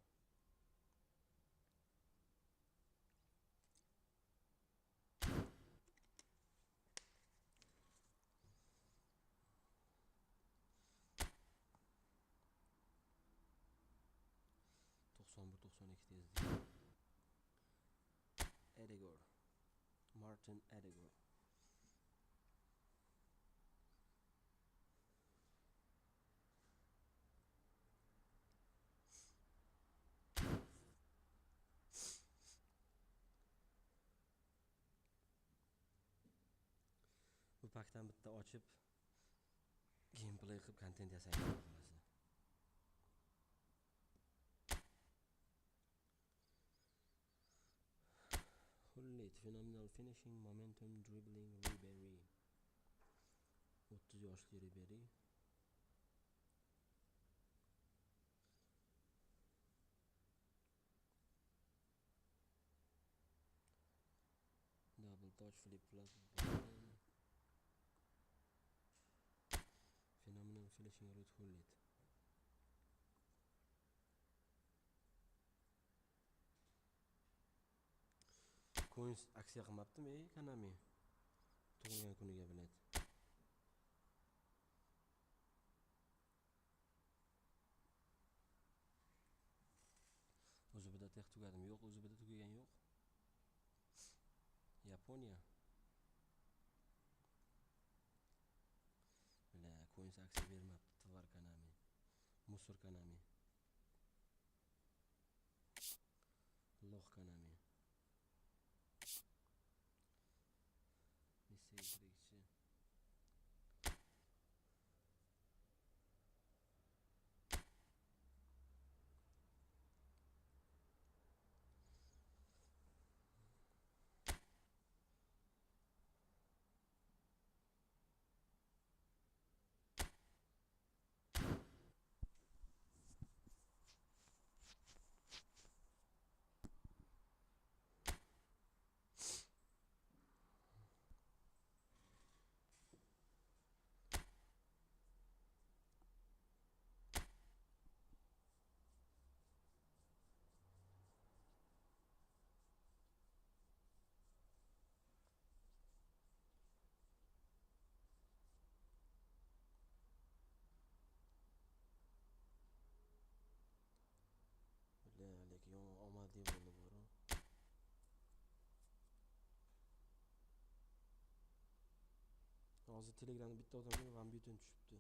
tezlik. Edegor. Martin Edegor. Bu pakdan bitta ochib gameplay qilib content yasayman xolasi. Hullet, phenomenal finishing, momentum, dribbling, Ribery. 30 yoshli Ribery. Double touch, flip flop. Phenomenal finishing, Ruth Hullet. Coins aksiya qilmabdimi, KONAMI? Tug'ilgan kuniga bilet. O'zbekda tex tugadimi? Yo'q, O'zbekda tugagan yo'q. Yaponiya. Bila, coins aksiya bermabdi, tvar KONAMI. Musor KONAMI. Loh KONAMI. Miseytirikchi. Lekin omadli bo'ldi bor. Hozir Telegramda bitta odamga Van Buten tushibdi.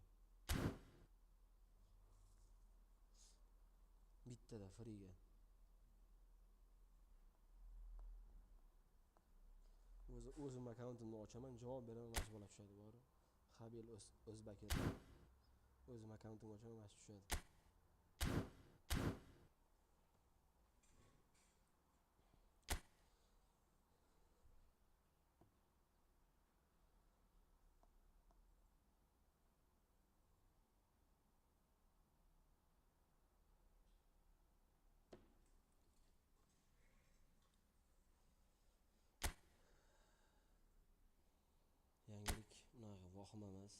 Bittada friga. O'zim akkauntimni ochaman, javob beraman, mana shu bola tushadi bor. Xabel O'zbakir. O'zim akkauntimni ochaman, mana shu tushadi. Yangilik unaqa vohim emas.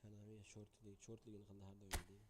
KONAMI shortligini qildi har doimgidek.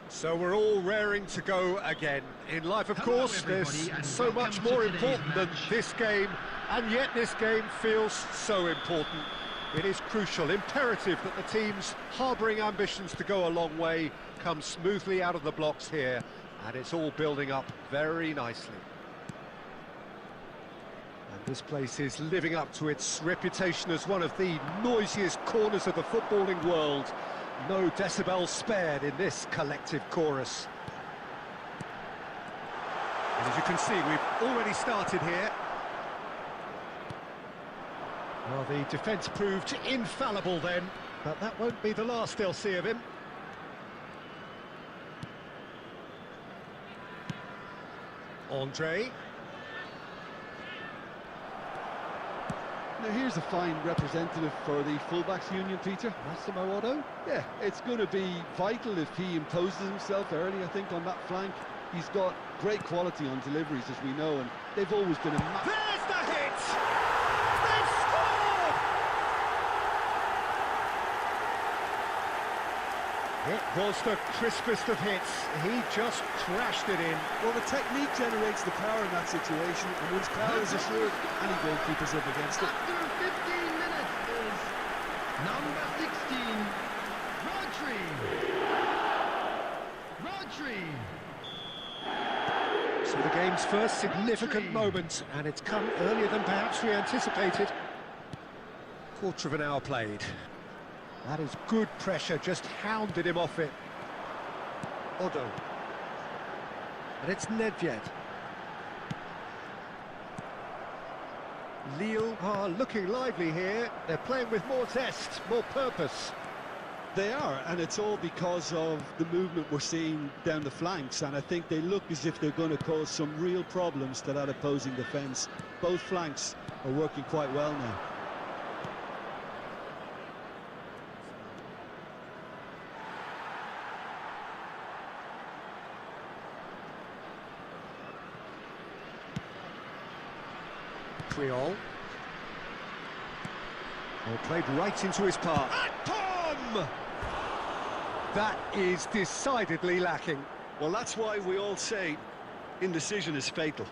So we're all raring to go again. In life, of course, there's so much more important than this game, and yet this game feels so important. It is crucial, imperative that the teams harbouring ambitions to go a long way come smoothly out of the blocks here, and it's all building up very nicely. And this place is living up to its reputation as one of the noisiest corners of the footballing world. No decibels spared in this collective chorus. And as you can see, we've already started here. Well, the defence proved infallible then, but that won't be the last they'll see of him. Andre. Now here's a fine representative for the fullbacks union, Peter. Massimo Otto. Yeah, it's going to be vital if he imposes himself early, I think, on that flank. He's got great quality on deliveries, as we know, and they've always been a... There's the hit! They've scored! It was the crispest of hits. He just crashed it in. Well, the technique generates the power in that situation, and once power is assured, any goalkeeper's up against it. After 15 minutes is number 16, Rodri. So the game's first significant moment, and it's come earlier than perhaps we anticipated. Quarter of an hour played. That is good pressure, just hounded him off it. Odo. And it's Nedved. Lille are looking lively here. They're playing with more zest, more purpose. They are, and it's all because of the movement we're seeing down the flanks, and I think they look as if they're going to cause some real problems to that opposing defence. Both flanks are working quite well now. Creole. Well, played right into his path. Tom! That is decidedly lacking. Well, that's why we all say indecision is fatal.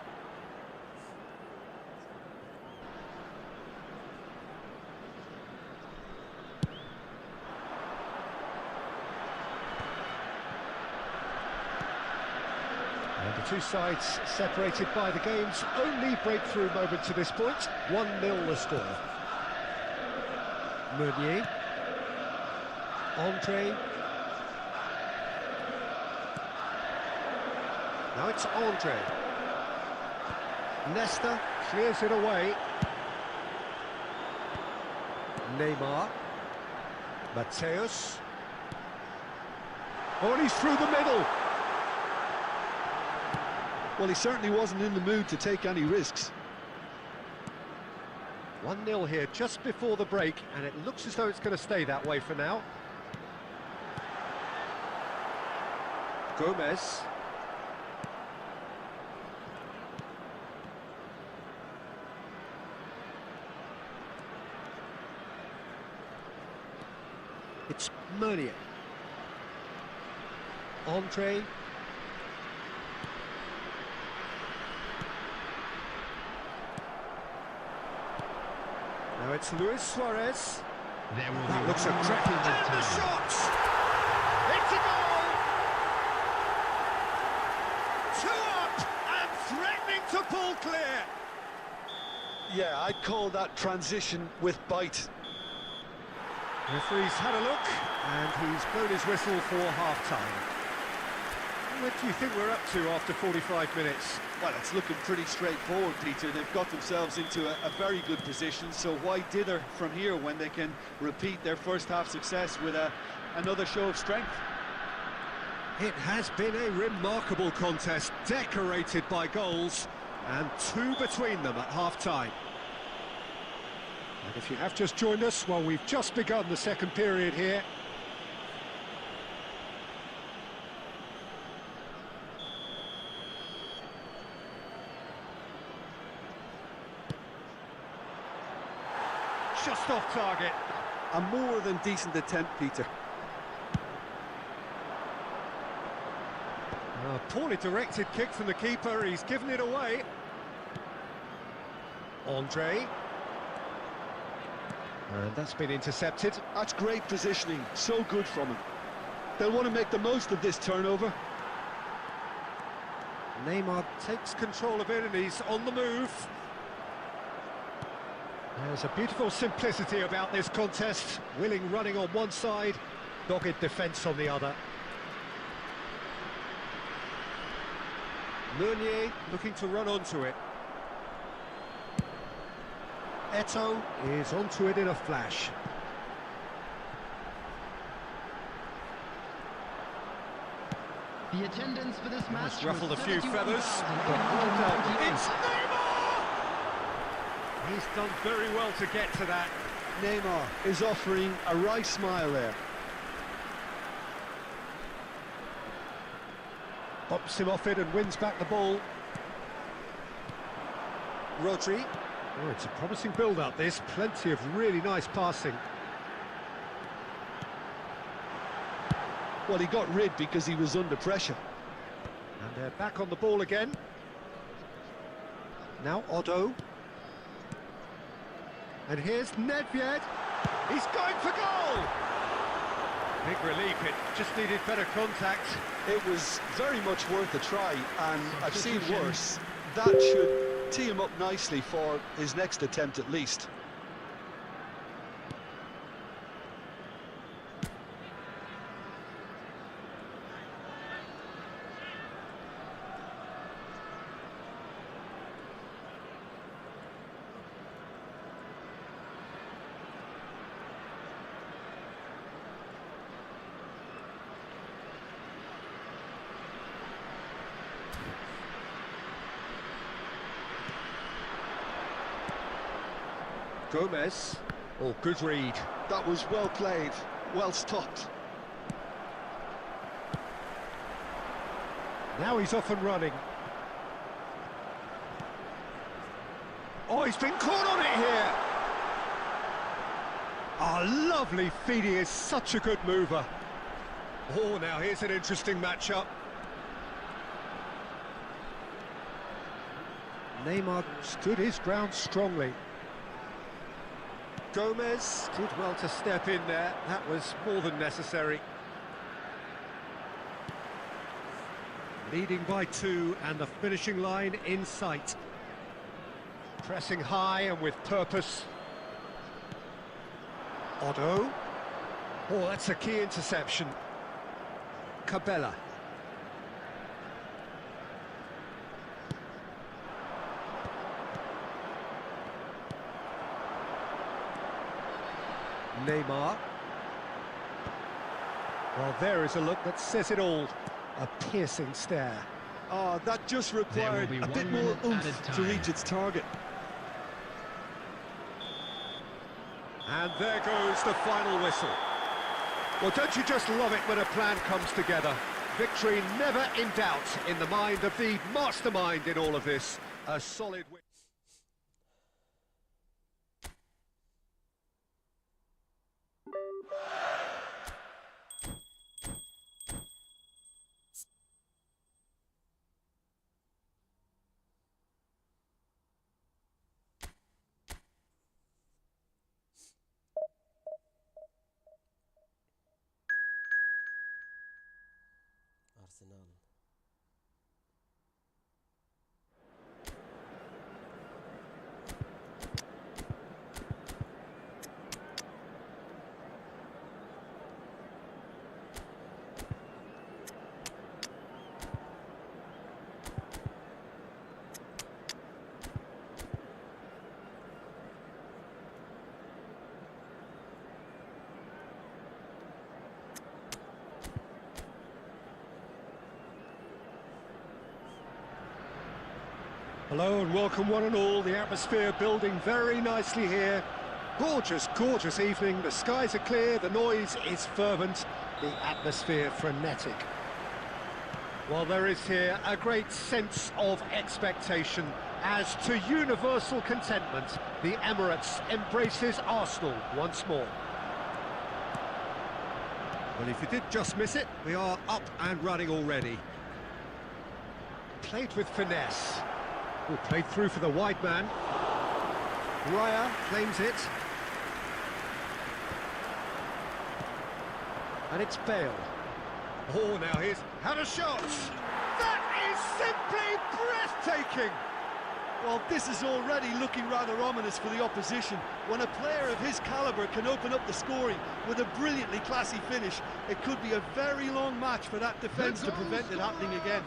And the two sides separated by the game's only breakthrough moment to this point. 1-0 the score. Meunier. Andre. Now it's Andre. Nesta clears it away. Neymar. Mateus. Oh, and he's through the middle. Well, he certainly wasn't in the mood to take any risks. 1-0 here just before the break, and it looks as though it's going to stay that way for now. Gomez. It's Meunier. Andre. Now it's Luis Suarez. There will That be looks a one crack. more And the time. shot! It's a goal! 2 up and threatening to pull clear. Yeah, I'd call that transition with bite. Referee's had a look and he's blown his whistle for half-time. What do you think we're up to after 45 minutes? Well, it's looking pretty straightforward, Peter. They've got themselves into a very good position, so why dither from here when they can repeat their first half success with another show of strength? It has been a remarkable contest, decorated by goals, and 2 between them at half-time. And if you have just joined us, well, we've just begun the second period here. Just off target. A more than decent attempt, Peter. A poorly directed kick from the keeper, he's given it away. Andre. And that's been intercepted. That's great positioning, so good from him. They'll want to make the most of this turnover. Neymar takes control of it and he's on the move. There's a beautiful simplicity about this contest. Willing running on one side, dogged defence on the other. Meunier looking to run onto it. Eto'o is onto it in a flash. The attendance for this match That's ruffled a was few feathers. 31,828. It's Neymar! He's done very well to get to that. Neymar is offering a wry smile there. Bops him off it and wins back the ball. Rodri. Oh, it's a promising build-up, this. Plenty of really nice passing. Well, he got rid because he was under pressure. And they're back on the ball again. Now Otto. And here's Nedved. He's going for goal! Big relief, it just needed better contact. It was very much worth a try, and I've seen worse. That should tee him up nicely for his next attempt at least. Gomez. Oh, good read. That was well played, well stopped. Now he's off and running. Oh, he's been caught on it here. Oh, lovely feed. He is such a good mover. Oh, now here's an interesting matchup. Neymar stood his ground strongly. Gomez did well to step in there. That was more than necessary. Leading by 2 and the finishing line in sight. Pressing high and with purpose. Otto. Oh, that's a key interception. Cabella. Neymar. Well, there is a look that says it all. A piercing stare. Oh, that just required There will a be bit 1 more minute oomph added to time. reach its target. And there goes the final whistle. Well, don't you just love it when a plan comes together? Victory never in doubt in the mind of the mastermind in all of this. A solid win. Arsenal. Hello and welcome one and all. The atmosphere building very nicely here. Gorgeous, gorgeous evening. The skies are clear, the noise is fervent, the atmosphere frenetic. Well, there is here a great sense of expectation as to universal contentment. The Emirates embraces Arsenal once more. Well, if you did just miss it, we are up and running already. Played with finesse. Oh, played through for the wide man. Raya claims it. And it's Bale. Oh, now here's had a shot. That is simply breathtaking. Well, this is already looking rather ominous for the opposition. When a player of his calibre can open up the scoring with a brilliantly classy finish, it could be a very long match for that defence to prevent it happening again.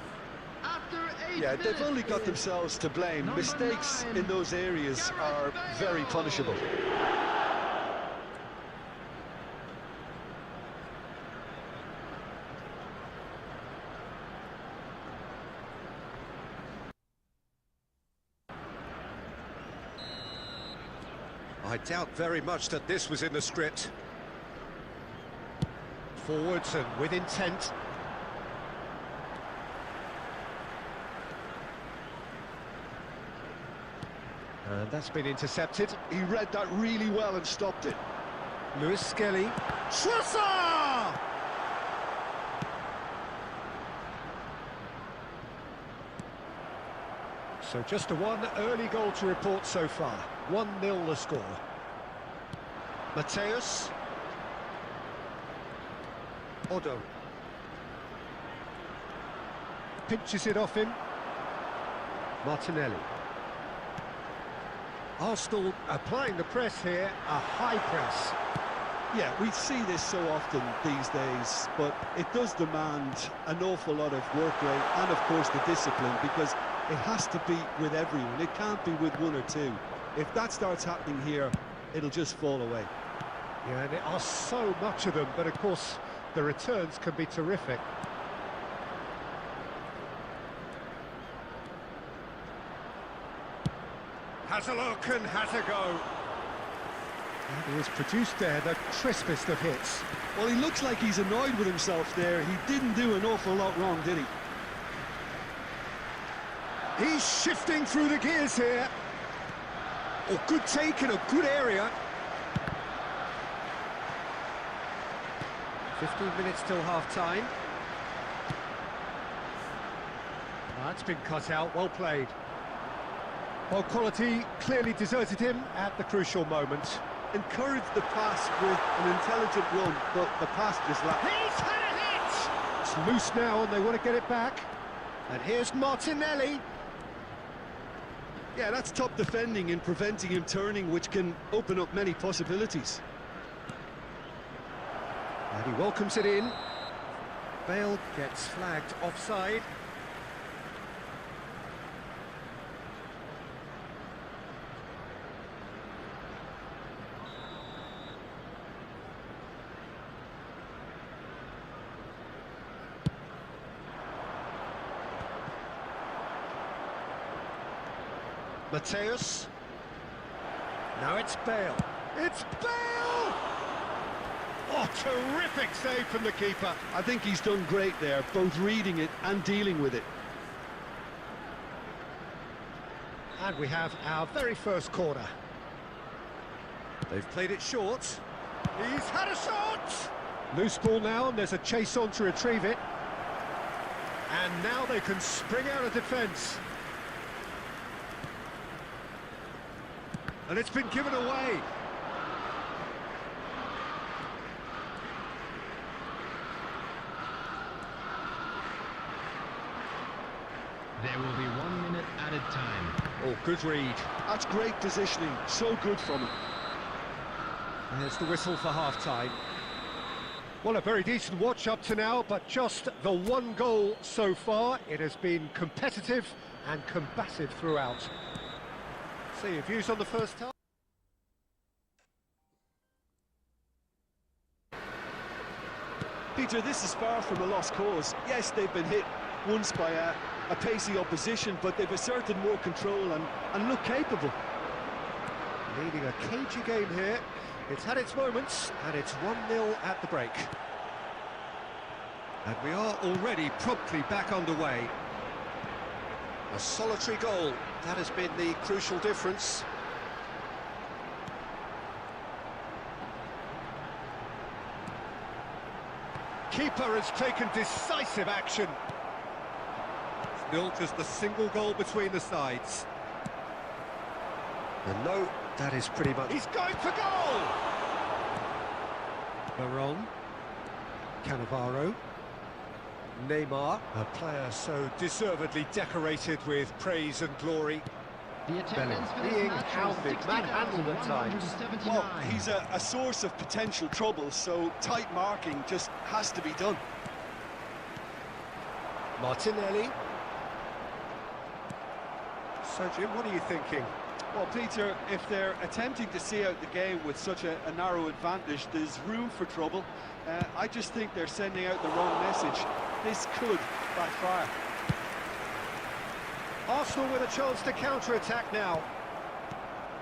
Yeah, they've only got themselves to blame. Mistakes in those areas are very punishable. I doubt very much that this was in the script. Forwards and with intent. And that's been intercepted. He read that really well and stopped it. Lewis Skelly. Schwarzer! So just a one early goal to report so far. 1-0 the score. Mateus. Odo. Pinches it off him. Martinelli. Arsenal applying the press here, a high press. Yeah, we see this so often these days, but it does demand an awful lot of work rate and, of course, the discipline, because it has to be with everyone. It can't be with one or two. If that starts happening here, it'll just fall away. Yeah, and there are so much of them, but, of course, the returns can be terrific. Has a look and has a go. And he has produced there the crispest of hits. Well, he looks like he's annoyed with himself there. He didn't do an awful lot wrong, did he? He's shifting through the gears here. Oh, good take in a good area. 15 minutes till half-time. That's been cut out, well played. Well, quality clearly deserted him at the crucial moment. Encouraged the pass with an intelligent run, but the pass just lacked. He's had a hit! It's loose now and they want to get it back. And here's Martinelli. Yeah, that's top defending and preventing him turning, which can open up many possibilities. And he welcomes it in. Bale gets flagged offside. Mateus. Now it's Bale. It's Bale! Oh, terrific save from the keeper. I think he's done great there, both reading it and dealing with it. And we have our very first corner. They've played it short. He's had a shot! Loose ball now, and there's a chase on to retrieve it. And now they can spring out of defence. And it's been given away. There will be 1 minute added time. Oh, good read. That's great positioning, so good from him. And there's the whistle for half-time. Well, a very decent watch up to now, but just the one goal so far. It has been competitive and combative throughout. So your views on the first half? Peter, this is far from a lost cause. Yes, they've been hit once by a pacey opposition, but they've asserted more control and look capable. Leading a cagey game here. It's had its moments, and it's 1-0 at the break. And we are already promptly back underway. A solitary goal, that has been the crucial difference. Keeper has taken decisive action. Still just a single goal between the sides. And no, that is pretty much... He's going for goal! Baron, Cannavaro, Neymar, a player so deservedly decorated with praise and glory. The attendance for this Being match hounded, was manhandled at times. 60,179. Well, he's a source of potential trouble, so tight marking just has to be done. Martinelli. So, Jim, what are you thinking? Well, Peter, if they're attempting to see out the game with such a narrow advantage, there's room for trouble. I just think they're sending out the wrong message. This could backfire. Arsenal with a chance to counter-attack now.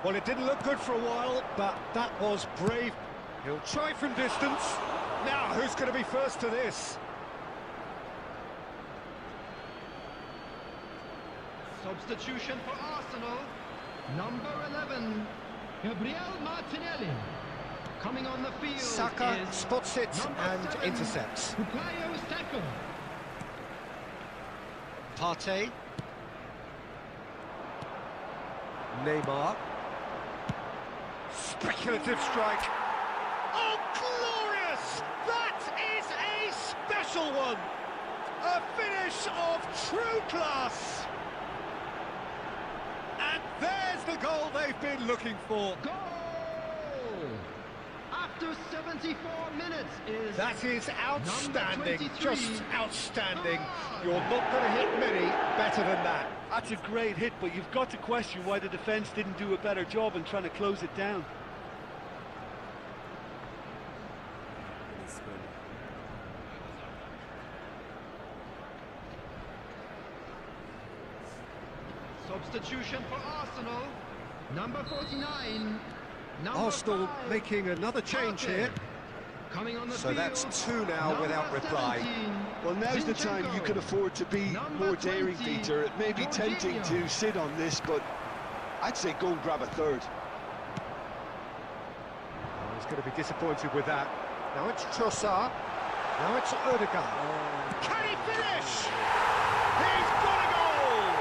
Well, it didn't look good for a while, but that was brave. He'll try from distance. Now, who's going to be first to this? Substitution for Arsenal. Number 11, Gabriel Martinelli. Coming on the field Saka is spots it and 7, intercepts. Bukayo Saka. Partey. Neymar. Speculative strike. Oh, glorious! That is a special one! A finish of true class! And there's the goal they've been looking for. Goal! After 74 minutes is... That is outstanding, number 23. just outstanding. You're not going to hit many better than that. That's a great hit, but you've got to question why the defence didn't do a better job in trying to close it down. Substitution for Arsenal. Number 49. Number Arsenal 5, making another change Partey. here. Coming on the So field, that's 2 now number without reply. 17, Well, now's the time you can afford to be Number more daring, 20, Peter. It may be tempting Jorginho. to sit on this, but I'd say go and grab a third. Oh, he's going to be disappointed with that. Now it's Trossard. Now it's Odegaard. Can he finish? He's got a goal!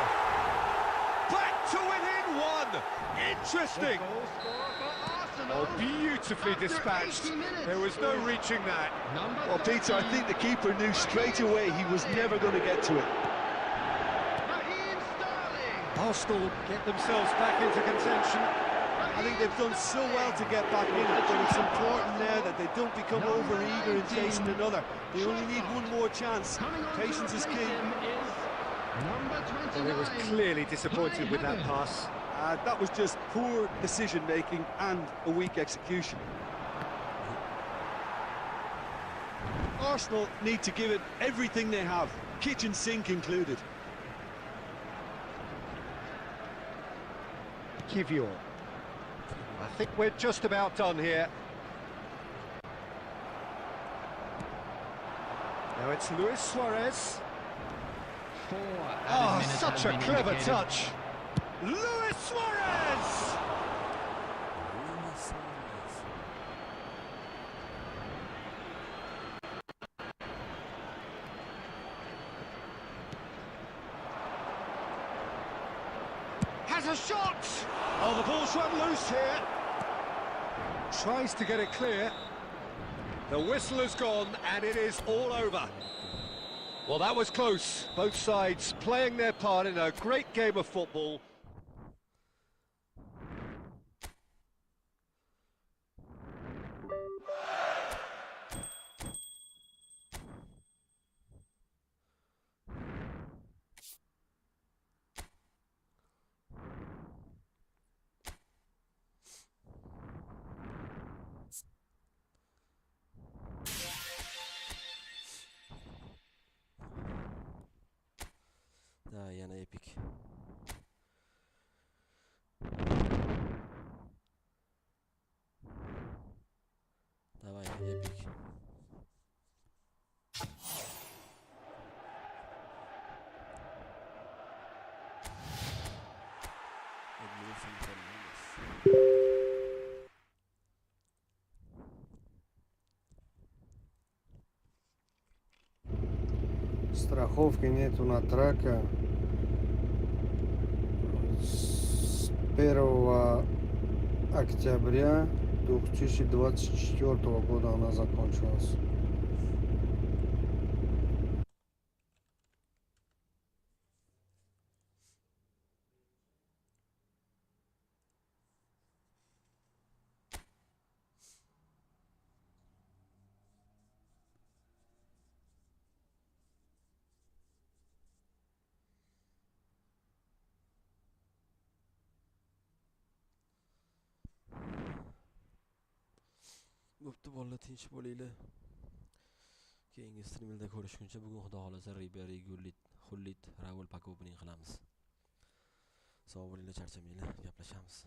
Back to within 1. Interesting. Goal scorer for Arsenal. Oh, beautifully After dispatched. 80 minutes There was no is reaching that. Number Well, Peter, I 13, think the keeper knew straight away he was never going to get to it. Raheem Sterling. Arsenal get themselves back into contention. I think they've done so well to get back in it, but it's important now that they don't become over-eager in chasing another. They only need one more chance. Coming on Patience to is replace key. him is number 29. Well, he was clearly disappointed with that Kai pass. That was just poor decision-making and a weak execution. Arsenal need to give it everything they have, kitchen sink included. Kivior. I think we're just about done here. Now it's Luis Suarez. 4 added Oh, minutes such has a been clever indicated. touch. Luis Suarez! Has a shot! Oh, the ball's run loose here. Tries to get it clear. The whistle has gone and it is all over. Well, that was close. Both sides playing their part in a great game of football. Da, yana epic. Давай, epic. Страховки нету на трака. С 1 октября 2024 года она закончилась. Bo'pti bolalar, tinch bo'linglar. Keyingi streamda ko'rishguncha bugun xudo xolasa Ribery, Gullit, Raul Pakopining qilamiz. Sog' bo'linglar, charchamanglar, gaplashamiz.